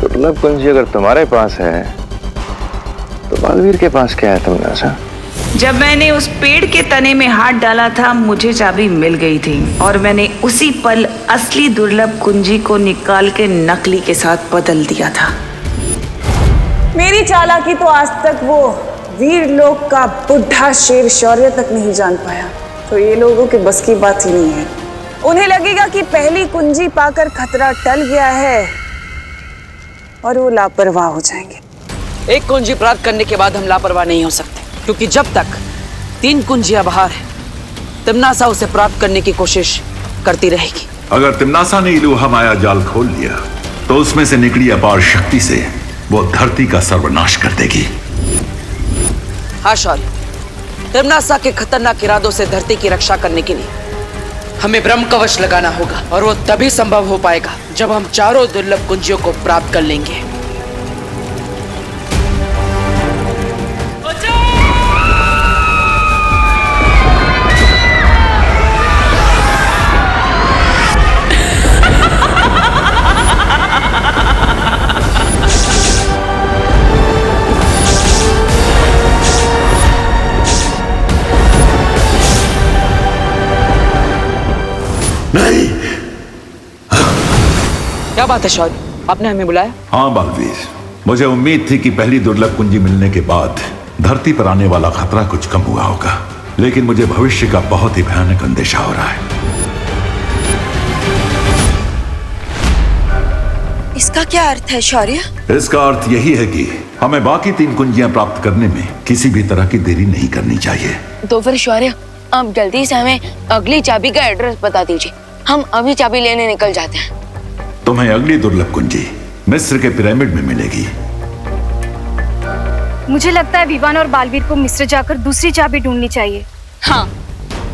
दुर्लभ कुंजी अगर तुम्हारे पास है तो बालवीर के पास क्या है तिमनासा? जब मैंने उस पेड़ के तने में हाथ डाला था मुझे चाबी मिल गई थी और मैंने उसी पल असली दुर्लभ कुंजी को निकाल के नकली के साथ बदल दिया था। मेरी चालाकी तो आज तक वो वीर लोग का बुढ़ा शेर शौर्य तक नहीं जान पाया, तो ये लोगों के बस की बात ही नहीं है। उन्हें लगेगा कि पहली कुंजी पाकर खतरा टल गया है और वो लापरवाह हो जाएंगे। एक कुंजी प्राप्त करने के बाद हम लापरवाह नहीं हो सकते, क्योंकि जब तक 3 कुंजियां बाहर है तिमनासा उसे प्राप्त करने की कोशिश करती रहेगी। अगर तिमनासा ने इलूहा माया जाल खोल लिया तो उसमें से निकली अपार शक्ति से वो धरती का सर्वनाश कर देगी। हाँ शौर्य, तिमनासा के खतरनाक इरादों से धरती की रक्षा करने के लिए हमें ब्रह्म कवच लगाना होगा, और वो तभी संभव हो पाएगा जब हम 4 दुर्लभ कुंजियों को प्राप्त कर लेंगे। नहीं। क्या बात है शौर्य, आपने हमें बुलाया? हाँ बालवीर, मुझे उम्मीद थी कि पहली दुर्लभ कुंजी मिलने के बाद धरती पर आने वाला खतरा कुछ कम हुआ होगा, लेकिन मुझे भविष्य का बहुत ही भयानक अंदेशा हो रहा है। इसका क्या अर्थ है शौर्य? इसका अर्थ यही है कि हमें बाकी 3 कुंजियां प्राप्त करने में किसी भी तरह की देरी नहीं करनी चाहिए। तो फिर शौर्य, अब जल्दी से हमें अगली चाबी का एड्रेस बता दीजिए, हम अभी चाबी लेने निकल जाते हैं। तुम्हें अगली दुर्लभ कुंजी मिस्र के पिरामिड में मिलेगी। मुझे लगता है विवान और बालवीर को मिस्र जाकर दूसरी चाबी ढूंढनी चाहिए। हाँ,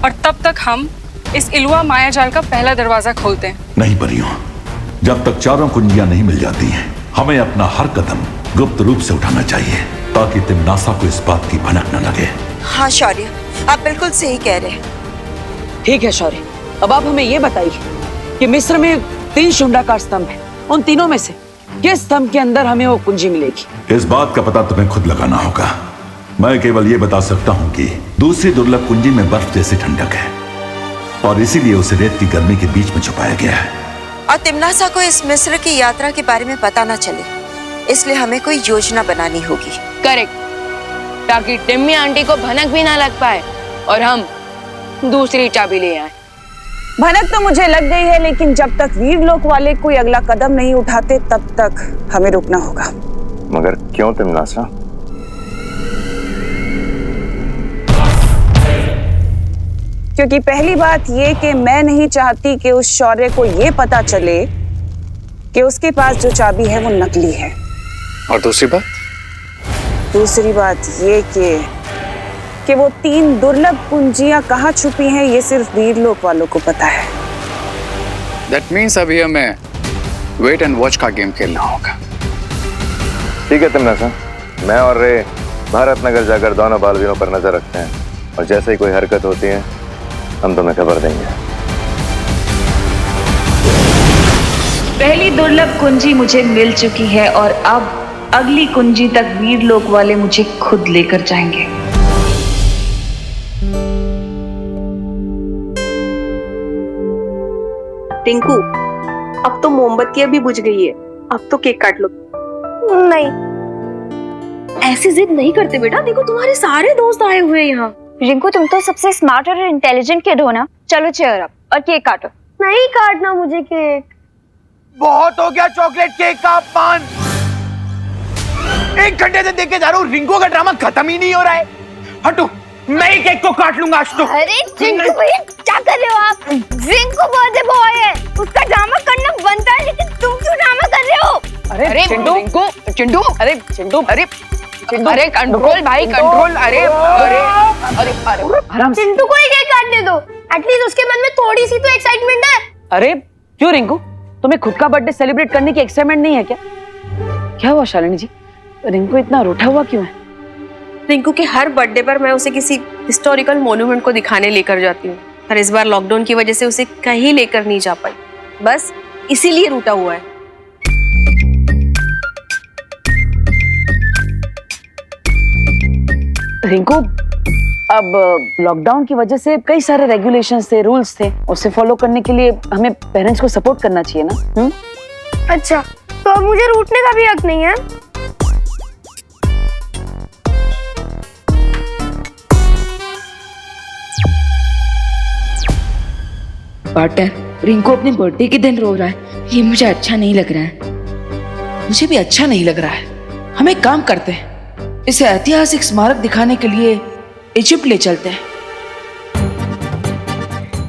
और तब तक हम इस इलुआ माया जाल का पहला दरवाजा खोलते हैं। नहीं परियों, जब तक चारों कुंजियां नहीं मिल जाती हैं, हमें अपना हर कदम गुप्त रूप से उठाना चाहिए ताकि तिम्नासा को इस बात की भनक न लगे। हाँ शौर्य, आप बिल्कुल सही कह रहे हैं। ठीक है शौर्य, अब आप हमें ये बताइए कि मिस्र में 3 शुंडाकार स्तंभ हैं, उन तीनों में से किस स्तंभ के अंदर हमें वो कुंजी मिलेगी? इस बात का पता तुम्हें खुद लगाना होगा। मैं केवल ये बता सकता हूँ कि दूसरी दुर्लभ कुंजी में बर्फ जैसी ठंडक है और इसीलिए उसे रेत की गर्मी के बीच में छुपाया गया है। और तिम्नासा को इस मिस्र की यात्रा के बारे में पता न चले, इसलिए हमें कोई योजना बनानी होगी। करेक्ट, ताकि टिम्मी आंटी को भनक भी ना लग पाए और हम दूसरी चाबी ले आए। भनक तो मुझे लग गई है, लेकिन जब तक वीरलोक वाले कोई अगला कदम नहीं उठाते तब तक हमें रुकना होगा। मगर क्यों तिम्नासा? क्योंकि पहली बात ये कि मैं नहीं चाहती कि उस शौर्य को ये पता चले कि उसके पास जो चाबी है वो नकली है। और दूसरी बात ये कि वो 3 दुर्लभ कुंजियां कहाँ छुपी हैं ये सिर्फ वीरलोक वालों को पता है। दैट मीन्स अभी हमें वेट एंड वॉच का गेम खेलना होगा। ठीक है तिम्नासा, मैं और रे भारत नगर जाकर दोनों बालवीरों पर नजर रखते हैं और जैसे ही कोई हरकत होती है हम तुम्हें खबर देंगे। पहली दुर्लभ कुंजी मुझे मिल चुकी है और अब अगली कुंजी तक वीरलोक वाले मुझे खुद लेकर जाएंगे। टिंकू, अब तो मोमबत्तियां भी बुझ गई है, अब तो केक काट लो। नहीं, ऐसी जिद नहीं करते बेटा, देखो तुम्हारे सारे दोस्त आए हुए हैं यहाँ। रिंकू, तुम तो सबसे स्मार्ट और इंटेलिजेंट किड हो ना। चलो चेयर अप और केक काटो। नहीं काटना मुझे केक। बहुत हो गया चॉकलेट केक का अपमान। 1 घंटे से देखे जा रहा हूँ, रिंकू का ड्रामा खत्म ही नहीं हो रहा है। हटो, मैं ही केक को काट लूंगा आज तो। अरे चिंटू भैया, क्या कर रहे हो आप? रिंकू बर्थडे बॉय है, उसका ड्रामा करना बनता है, लेकिन तुम क्यों ड्रामा कर रहे हो? अरे चिंटू, अरे कंट्रोल भाई, कंट्रोल। अरे चिंटू को ही केक काटने दो, एटलीस्ट उसके मन में थोड़ी सी तो एक्साइटमेंट है। अरे क्यों रिंकू, तुम्हें खुद का बर्थडे सेलिब्रेट करने की एक्साइटमेंट नहीं है क्या? क्या हुआ शालिनी जी, रिंकू इतना रूठा हुआ क्यों है? रिंकू के हर बर्थडे पर मैं उसे किसी हिस्टोरिकल मॉन्यूमेंट को दिखाने लेकर जाती हूँ, पर इस बार लॉकडाउन की वजह से उसे कहीं लेकर नहीं जा पाई, बस इसीलिए रूठा हुआ है। रिंकू, अब लॉकडाउन की वजह से कई सारे रेगुलेशंस थे, रूल्स थे, उसे फॉलो करने के लिए हमें पेरेंट्स को सपोर्ट करना चाहिए ना। अच्छा, तो अब मुझे रूठने का भी हक नहीं है? पार्टनर, रिंकू अपने बर्थडे के दिन रो रहा है, ये मुझे अच्छा नहीं लग रहा है। मुझे भी अच्छा नहीं लग रहा है। हम एक काम करते हैं, इसे ऐतिहासिक स्मारक दिखाने के लिए इजिप्ट ले चलते हैं।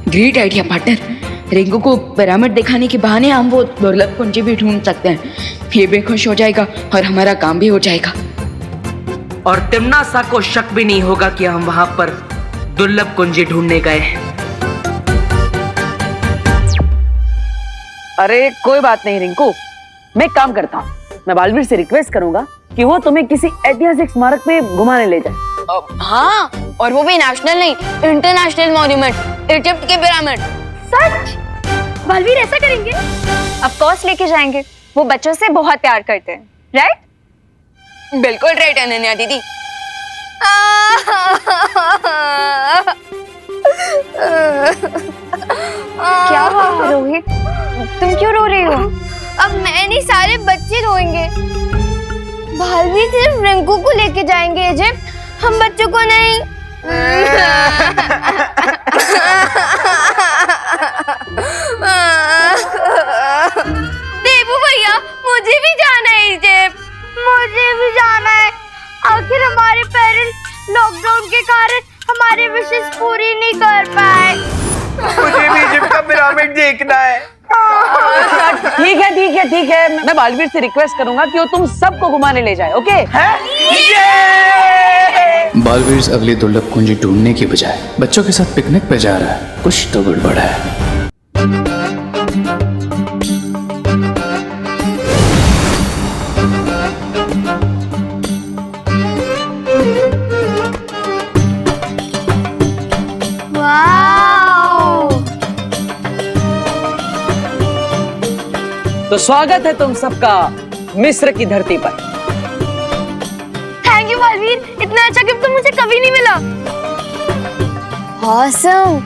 Great idea partner. रिंकू को पिरामिड दिखाने के बहाने हम वो दुर्लभ कुंजी भी ढूंढ सकते हैं। ये भी खुश हो जाएगा और हमारा काम भी हो जाएगा। और तिम्नासा को शक भी नहीं होगा कि हम वहां पर दुर्लभ कुंजी ढूंढने गए हैं। अरे कोई बात नहीं रिंकू, मैं एक काम करता हूँ, मैं बालवीर से रिक्वेस्ट करूंगा कि वो तुम्हें किसी ऐतिहासिक स्मारक में घुमाने ले जाए। हाँ, और वो भी नेशनल नहीं, इंटरनेशनल मॉन्यूमेंट, इजिप्ट के पिरामिड। सच? बालवीर ऐसा करेंगे? ऑफ कोर्स लेके जाएंगे, वो बच्चों से बहुत प्यार करते हैं, राइट? बिल्कुल राइट अनन्या दीदी। क्या हुआ रोहित, तुम क्यों रो रही हो? अब मैं नहीं, सारे बच्चे रोएंगे। बालवीर सिर्फ रिंकू को लेके जाएंगे इजिप्ट, हम बच्चों को नहीं। देवू भैया, मुझे भी जाना है इजिप्ट। मुझे भी जाना है। आखिर हमारे पेरेंट्स लॉकडाउन के कारण हमारे विशेष पूरी नहीं कर पाए। मुझे भी इजिप्ट का पिरामिड देखना है। ठीक है ठीक है ठीक है, मैं बालवीर से रिक्वेस्ट करूंगा कि वो तुम सबको घुमाने ले जाए। ओके? बालवीर अगली दुर्लभ कुंजी ढूंढने की बजाय बच्चों के साथ पिकनिक पे जा रहा है। कुछ तो गड़बड़ है। तो स्वागत है तुम सबका मिस्र की धरती पर। थैंक यू बालवीर, इतना अच्छा गिफ्ट तो मुझे कभी नहीं मिला। ऑसम।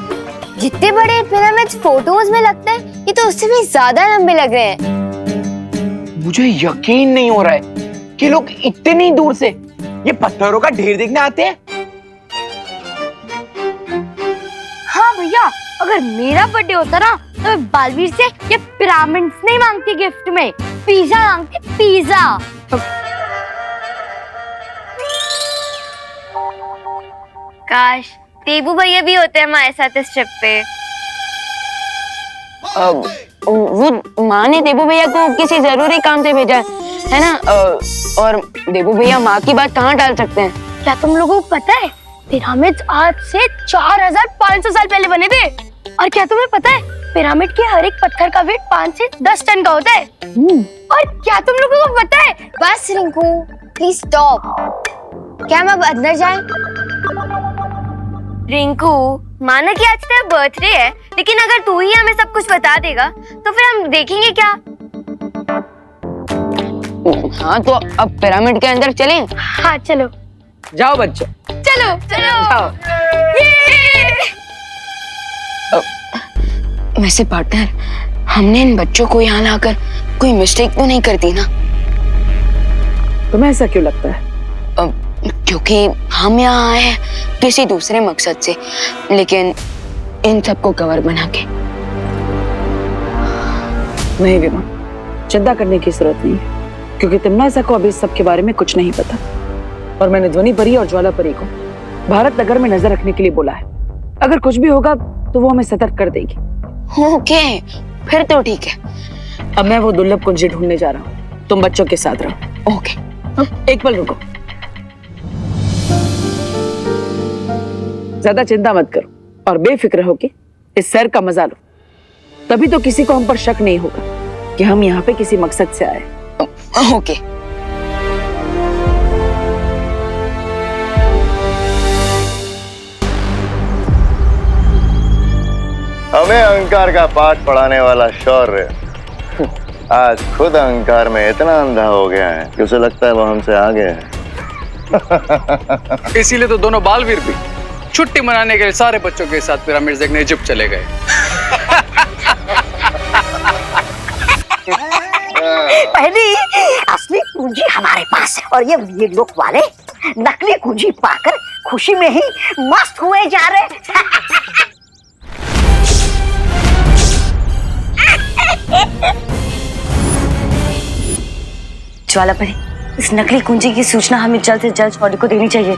जितने बड़े पिरामिड्स फोटोज में लगते हैं, ये तो उससे भी ज्यादा लंबे लग रहे हैं। मुझे यकीन नहीं हो रहा है कि लोग इतनी दूर से ये पत्थरों का ढेर देखने आते हैं। हाँ भैया, अगर मेरा बर्थडे होता ना तो मैं बालवीर से ये पिरामिड्स नहीं मांगती गिफ्ट में, पिज्जा मांगती, पिज्जा। काश देबू भैया भी होते हमारे साथ इस ट्रिप पे। वो माँ ने देबू भैया को किसी जरूरी काम से भेजा है ना, और देबू भैया माँ की बात कहाँ टाल सकते हैं। क्या तुम लोगों को पता है पिरामिड्स आज से 4500 साल पहले बने थे? और क्या तुम्हें पता है पिरामिड के हर एक पत्थर का वेट 5 से 10 टन का होता है? और क्या तुम लोगों को पता है? बस रिंकू, प्लीज स्टॉप। क्या हम अब अंदर जाएं? रिंकू, माना कि आज तेरा बर्थडे है, लेकिन अगर तू ही हमें सब कुछ बता देगा तो फिर हम देखेंगे क्या? हाँ तो अब पिरामिड के अंदर चलें? हाँ चलो। जाओ बच्चों, चलो चलो। जाओ। वैसे पार्टनर, हमने इन बच्चों को यहाँ लाकर कोई मिस्टेक तो नहीं कर दी ना? तुम्हें ऐसा क्यों लगता है? क्योंकि हम यहाँ आए हैं किसी दूसरे मकसद से, लेकिन इन सबको कवर बना के। नहीं विमा, चिंता करने की जरूरत नहीं है, क्योंकि तिम्नासा को अभी सब के बारे में कुछ नहीं पता। और मैंने ध्वनि परी और ज्वाला परी को भारत नगर में नजर रखने के लिए बोला है। अगर कुछ भी होगा तो वो हमें सतर्क कर देगी। ओके, फिर तो ठीक है। अब मैं वो दुर्लभ कुंजी ढूंढने जा रहा हूँ, तुम बच्चों के साथ रहो। ओके। एक पल रुको, ज्यादा चिंता मत करो और बेफिक्र हो के इस सैर का मजा लो। तभी तो किसी को हम पर शक नहीं होगा कि हम यहाँ पे किसी मकसद से आए। ओके। हमें अहंकार का पाठ पढ़ाने वाला शौर्य आज खुद अहंकार में इतना अंधा हो गया है कि उसे लगता है वो हमसे आगे है। इसीलिए तो दोनों बालवीर भी छुट्टी मनाने के लिए सारे बच्चों के साथ पिरामिड देखने इजिप्ट चले गए। पहली असली कुंजी हमारे पास है और ये लोग वाले नकली कुंजी पाकर खुशी में ही मस्त हुए जा रहे। ज्वाला परी, इस नकली कुंजी की सूचना हमें जल्द से जल्द छौड़ी को देनी चाहिए।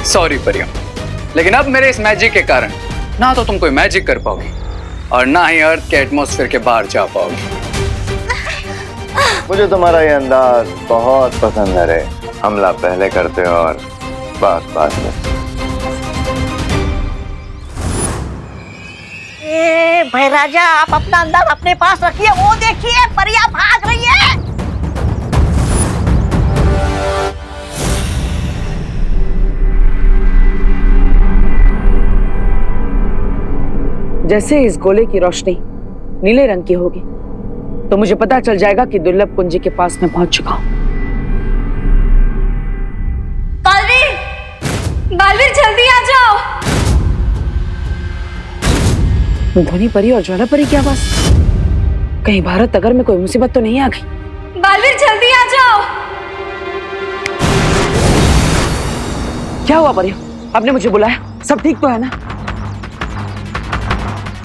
सॉरी परियम, लेकिन अब मेरे इस मैजिक के कारण ना तो तुम कोई मैजिक कर पाओगी और ना ही अर्थ के एटमॉस्फेयर के बाहर जा पाओगी। मुझे तुम्हारा ये अंदाज बहुत पसंद है रे। हमला पहले करते हो और बात बात में। भाई राजा, आप अपना अंदाज अपने पास रखिए। वो देखिए परिया भाग रही है। जैसे इस गोले की रोशनी नीले रंग की होगी तो मुझे पता चल जाएगा कि दुर्लभ कुंजी के पास मैं पहुंच चुका हूं। बालवीर, बालवीर जल्दी आ जाओ। ध्वनि परी और ज्वाला परी की आवाज। कहीं भारत नगर में कोई मुसीबत तो नहीं आ गई? बालवीर जल्दी आ जाओ। क्या हुआ परिया, आपने मुझे बुलाया? सब ठीक तो है ना?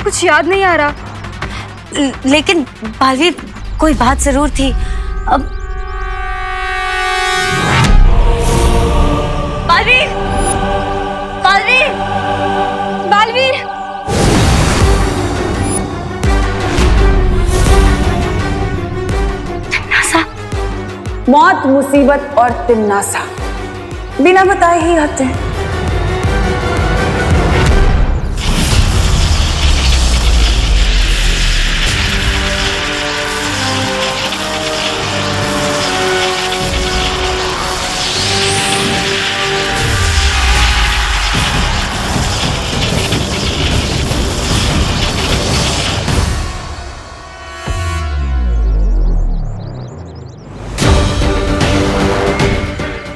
कुछ याद नहीं आ रहा, लेकिन बालवीर कोई बात जरूर थी। अब मुसीबत और तिन्नासा बिना बताए ही आते हैं।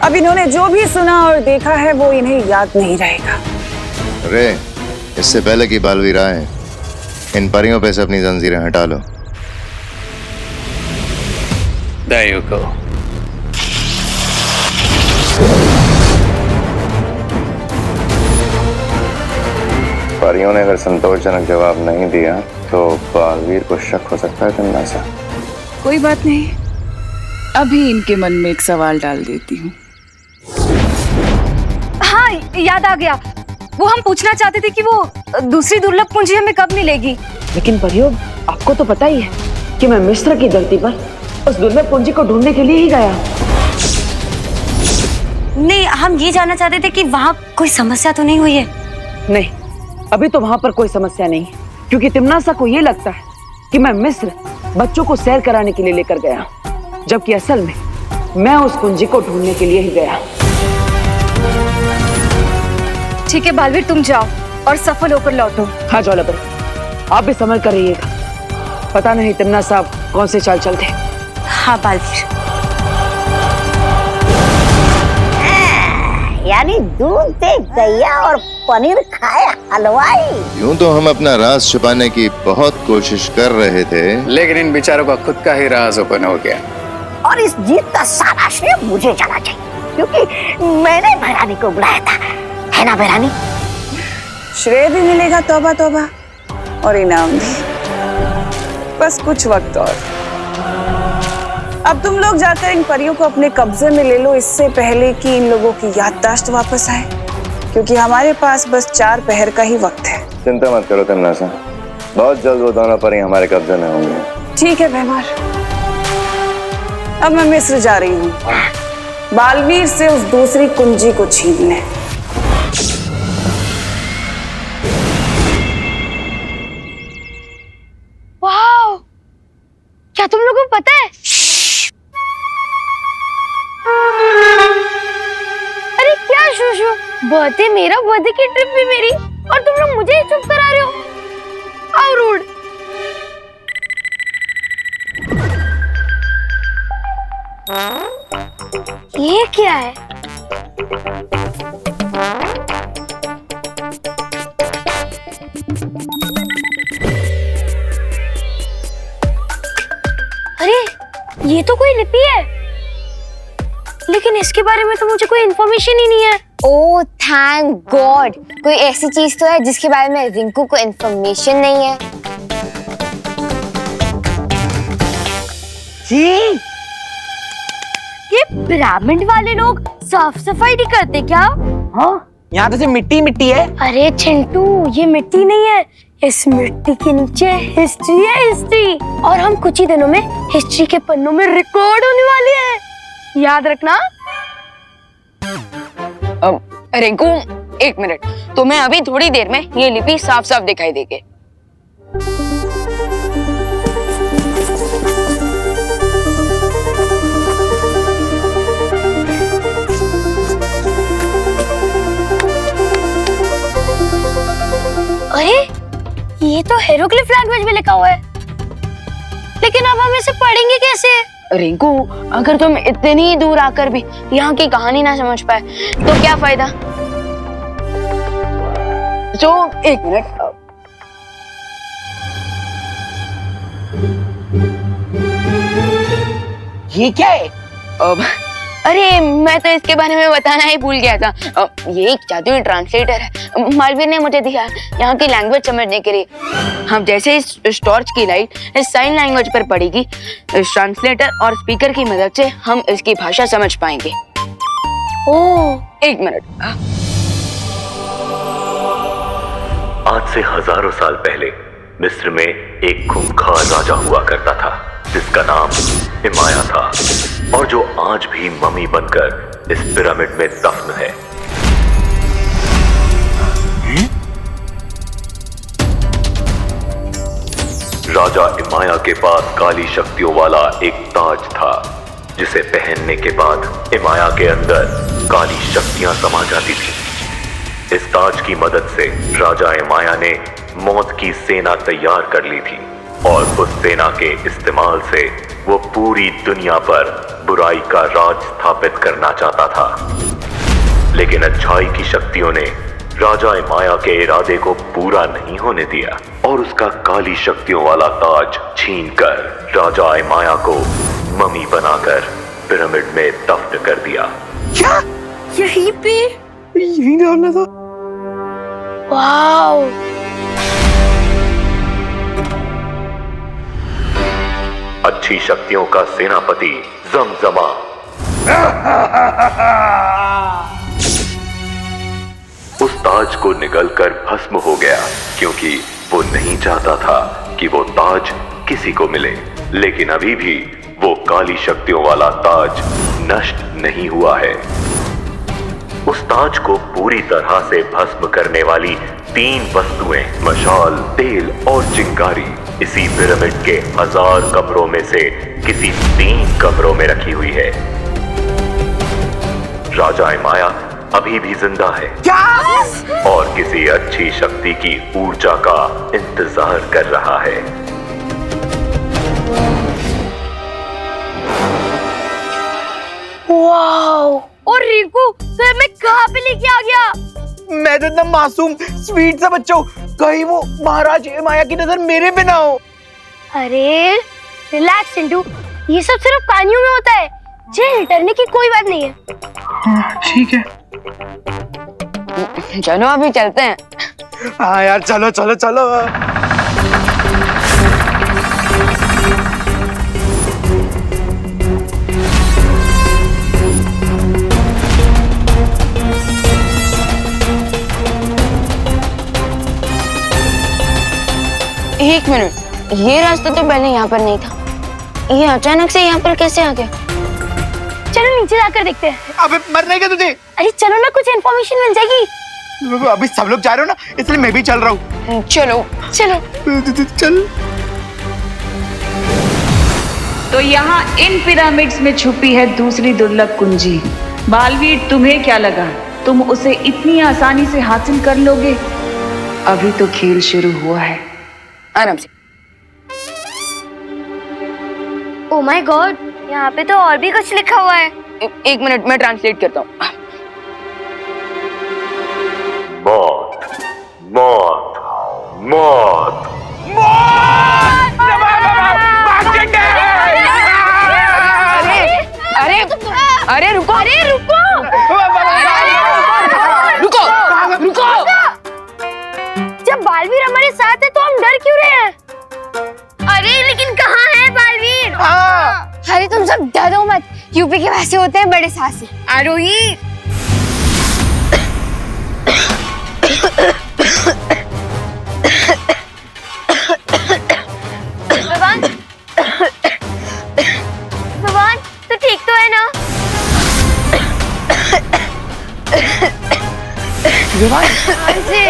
अब इन्होंने जो भी सुना और देखा है वो इन्हें याद नहीं रहेगा। रे, इससे पहले कि बालवीर आए, इन परियों पे से अपनी जंजीरें हटा लो। There you go. परियों ने अगर संतोषजनक जवाब नहीं दिया तो बालवीर को शक हो सकता है तिन्नासा। कोई बात नहीं, अभी इनके मन में एक सवाल डाल देती हूँ। हाँ, याद आ गया। वो हम पूछना चाहते थे कि वो दूसरी दुर्लभ कुंजी हमें कब मिलेगी। लेकिन परियों, आपको तो पता ही है कि मैं मिस्र की धरती पर उस दुर्लभ कुंजी को ढूंढने के लिए ही गया। नहीं, हम ये जानना चाहते थे कि वहाँ कोई समस्या तो नहीं हुई है। नहीं, अभी तो वहाँ पर कोई समस्या नहीं है, क्योंकि तिम्नासा को ये लगता है कि मैं मिस्र बच्चों को सैर कराने के लिए लेकर गया, जबकि असल में मैं उस कुंजी को ढूंढने के लिए ही गया। ठीक है बालवीर, तुम जाओ और सफल होकर लौटो। हाँ ज्वाला पर, आप भी संभल कर रहिएगा, पता नहीं तिम्नासा कौन से चाल चलते। हाँ बालवीर। यानी दूध दे गैया और पनीर खाए हलवाई। यूं तो हम अपना राज छुपाने की बहुत कोशिश कर रहे थे, लेकिन इन बेचारों का खुद का ही राज ओपन हो गया। और इस जीत का सारा श्रेय मुझे जाना चाहिए, क्योंकि मैंने भैरानी को बुलाया था, है ना भैरानी? श्रेय भी मिलेगा, तौबा तौबा, और इनाम भी। बस कुछ वक्त और। अब तुम लोग जाकर इन परियों को अपने कब्जे में ले लो, इससे पहले कि इन लोगों की याददाश्त वापस आए, क्योंकि हमारे पास बस 4 पहर का ही वक्त है। चिंता मत करो तिम्नासा, बहुत जल्द वो दोनों परी हमारे कब्जे में होंगे। ठीक है भैमार, अब मैं मिस्र जा रही हूँ बालवीर से उस दूसरी कुंजी को छीनने। वाह, क्या तुम लोगों को पता है? अरे क्या शूशु, बर्थडे मेरा, बर्थडे की ट्रिप भी मेरी, और तुम लोग मुझे ही चुप करा रहे हो। How rude. ये क्या है? अरे ये तो कोई लिपि है, लेकिन इसके बारे में तो मुझे कोई इन्फॉर्मेशन ही नहीं है। ओह थैंक गॉड, कोई ऐसी चीज तो है जिसके बारे में रिंकू को इन्फॉर्मेशन नहीं है। जी, ये पिरामिड वाले लोग साफ सफाई नहीं करते क्या? हाँ, यहाँ तो सिर्फ मिट्टी मिट्टी है। अरे चिंटू, ये मिट्टी नहीं है, इस मिट्टी के नीचे हिस्ट्री है, हिस्ट्री। और हम कुछ ही दिनों में हिस्ट्री के पन्नों में रिकॉर्ड होने वाली है, याद रखना। रिंकू, 1 मिनट, तुम्हें अभी थोड़ी देर में ये लिपि साफ साफ दिखाई देगी। अरे ये तो हिएरोग्लिफ लैंग्वेज में लिखा हुआ है, लेकिन अब हम इसे पढ़ेंगे कैसे? रिंकू, अगर तुम इतनी दूर आकर भी यहाँ की कहानी ना समझ पाए तो क्या फायदा? तो 1 मिनट, ये क्या है? अरे मैं तो इसके बारे में बताना ही भूल गया था। ये एक जादुई ट्रांसलेटर है, मालवीर ने मुझे दिया यहाँ की लैंग्वेज समझने के लिए। हम जैसे इस टॉर्च की लाइट इस साइन लैंग्वेज पर पड़ेगी, इस ट्रांसलेटर और स्पीकर की मदद से हम इसकी भाषा समझ पाएंगे। ओह 1 मिनट। आज से हजारों साल पहले मिस्र में एक खूंखार राजा हुआ करता था जिसका नाम हिमाया था। और जो आज भी मम्मी बनकर इस पिरामिड में दफन है। राजा इमाया के पास काली शक्तियों वाला एक ताज था, जिसे पहनने के बाद इमाया के अंदर काली शक्तियां समा जाती थी। इस ताज की मदद से राजा इमाया ने मौत की सेना तैयार कर ली थी और उस सेना के इस्तेमाल से वो पूरी दुनिया पर बुराई का राज स्थापित करना चाहता था। लेकिन अच्छाई की शक्तियों ने राजा इमाया के इरादे को पूरा नहीं होने दिया और उसका काली शक्तियों वाला ताज छीनकर राजा इमाया को मम्मी बनाकर पिरामिड में दफन कर दिया। क्या यहीं पे? यहीं डालना था। वाओ, अच्छी शक्तियों का सेनापति जमजमा उस ताज को निगलकर भस्म हो गया, क्योंकि वो नहीं चाहता था कि वो ताज किसी को मिले। लेकिन अभी भी वो काली शक्तियों वाला ताज नष्ट नहीं हुआ है। उस ताज को पूरी तरह से भस्म करने वाली 3 वस्तुएं, मशाल, तेल और चिंगारी, इसी पिरामिड के 1000 कमरों में से किसी 3 कमरों में रखी हुई है। राजा इमाया अभी भी जिंदा है और किसी अच्छी शक्ति की ऊर्जा का इंतजार कर रहा है। वाओ, और रिकू सर मैं कहाँ पे लेके आ गया? मैं तो एकदम मासूम स्वीट सा बच्चा हूँ, कहीं वो महाराज इमाया की नजर मेरे पे ना हो। अरे रिलैक्स सिंधु, ये सब सिर्फ कहानियों में होता है, जेल डरने की कोई बात नहीं है। ठीक है, चलो अभी चलते हैं। हाँ यार, चलो चलो चलो। एक मिनट, ये रास्ता तो पहले यहाँ पर नहीं था, ये अचानक से यहाँ पर कैसे आ गया? चलो नीचे जाकर देखते हैं। अबे मरने का तुझे? अरे चलो ना, कुछ इन्फॉर्मेशन मिल जाएगी। अभी सब लोग जा रहे हो ना, इसलिए मैं भी चल रहा हूँ। चलो चलो चल। तो यहाँ इन पिरामिड्स में छुपी है दूसरी दुर्लभ कुंजी। बालवीर, तुम्हें क्या लगा तुम उसे इतनी आसानी से हासिल कर लोगे? अभी तो खेल शुरू हुआ है। आराम से। ओह माय गॉड, यहाँ पे तो और भी कुछ लिखा हुआ है। एक मिनट, मैं ट्रांसलेट करता हूँ। मौत, मौत, मौत, अरे अरे रुको, अरे रुको, रुको रुको। जब बालवीर हमारे साथ है तो हम डर क्यों रहे हैं? अरे लेकिन कहाँ है बालवीर? अरे तुम सब डरो मत, यूपी के वैसे होते हैं बड़े साहसी। आरोही, भगवान, भगवान तू ठीक तो है ना? जी।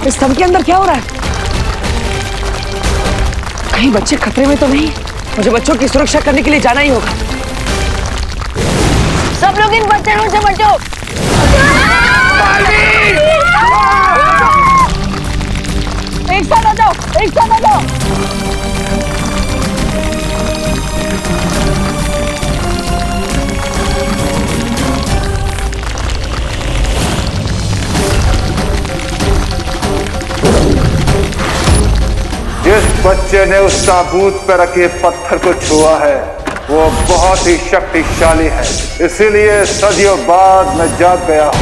इस सबके अंदर क्या हो रहा है? कहीं बच्चे खतरे में तो नहीं? मुझे बच्चों की सुरक्षा करने के लिए जाना ही होगा। सब लोग इन बच्चों से बचो। एक साथ आ जाओ, एक साथ आ जाओ। बच्चे ने उस ताबूत पर रखे पत्थर को छुआ है वो बहुत ही शक्तिशाली है, इसीलिए सदियों बाद मैं जाग गया हूं।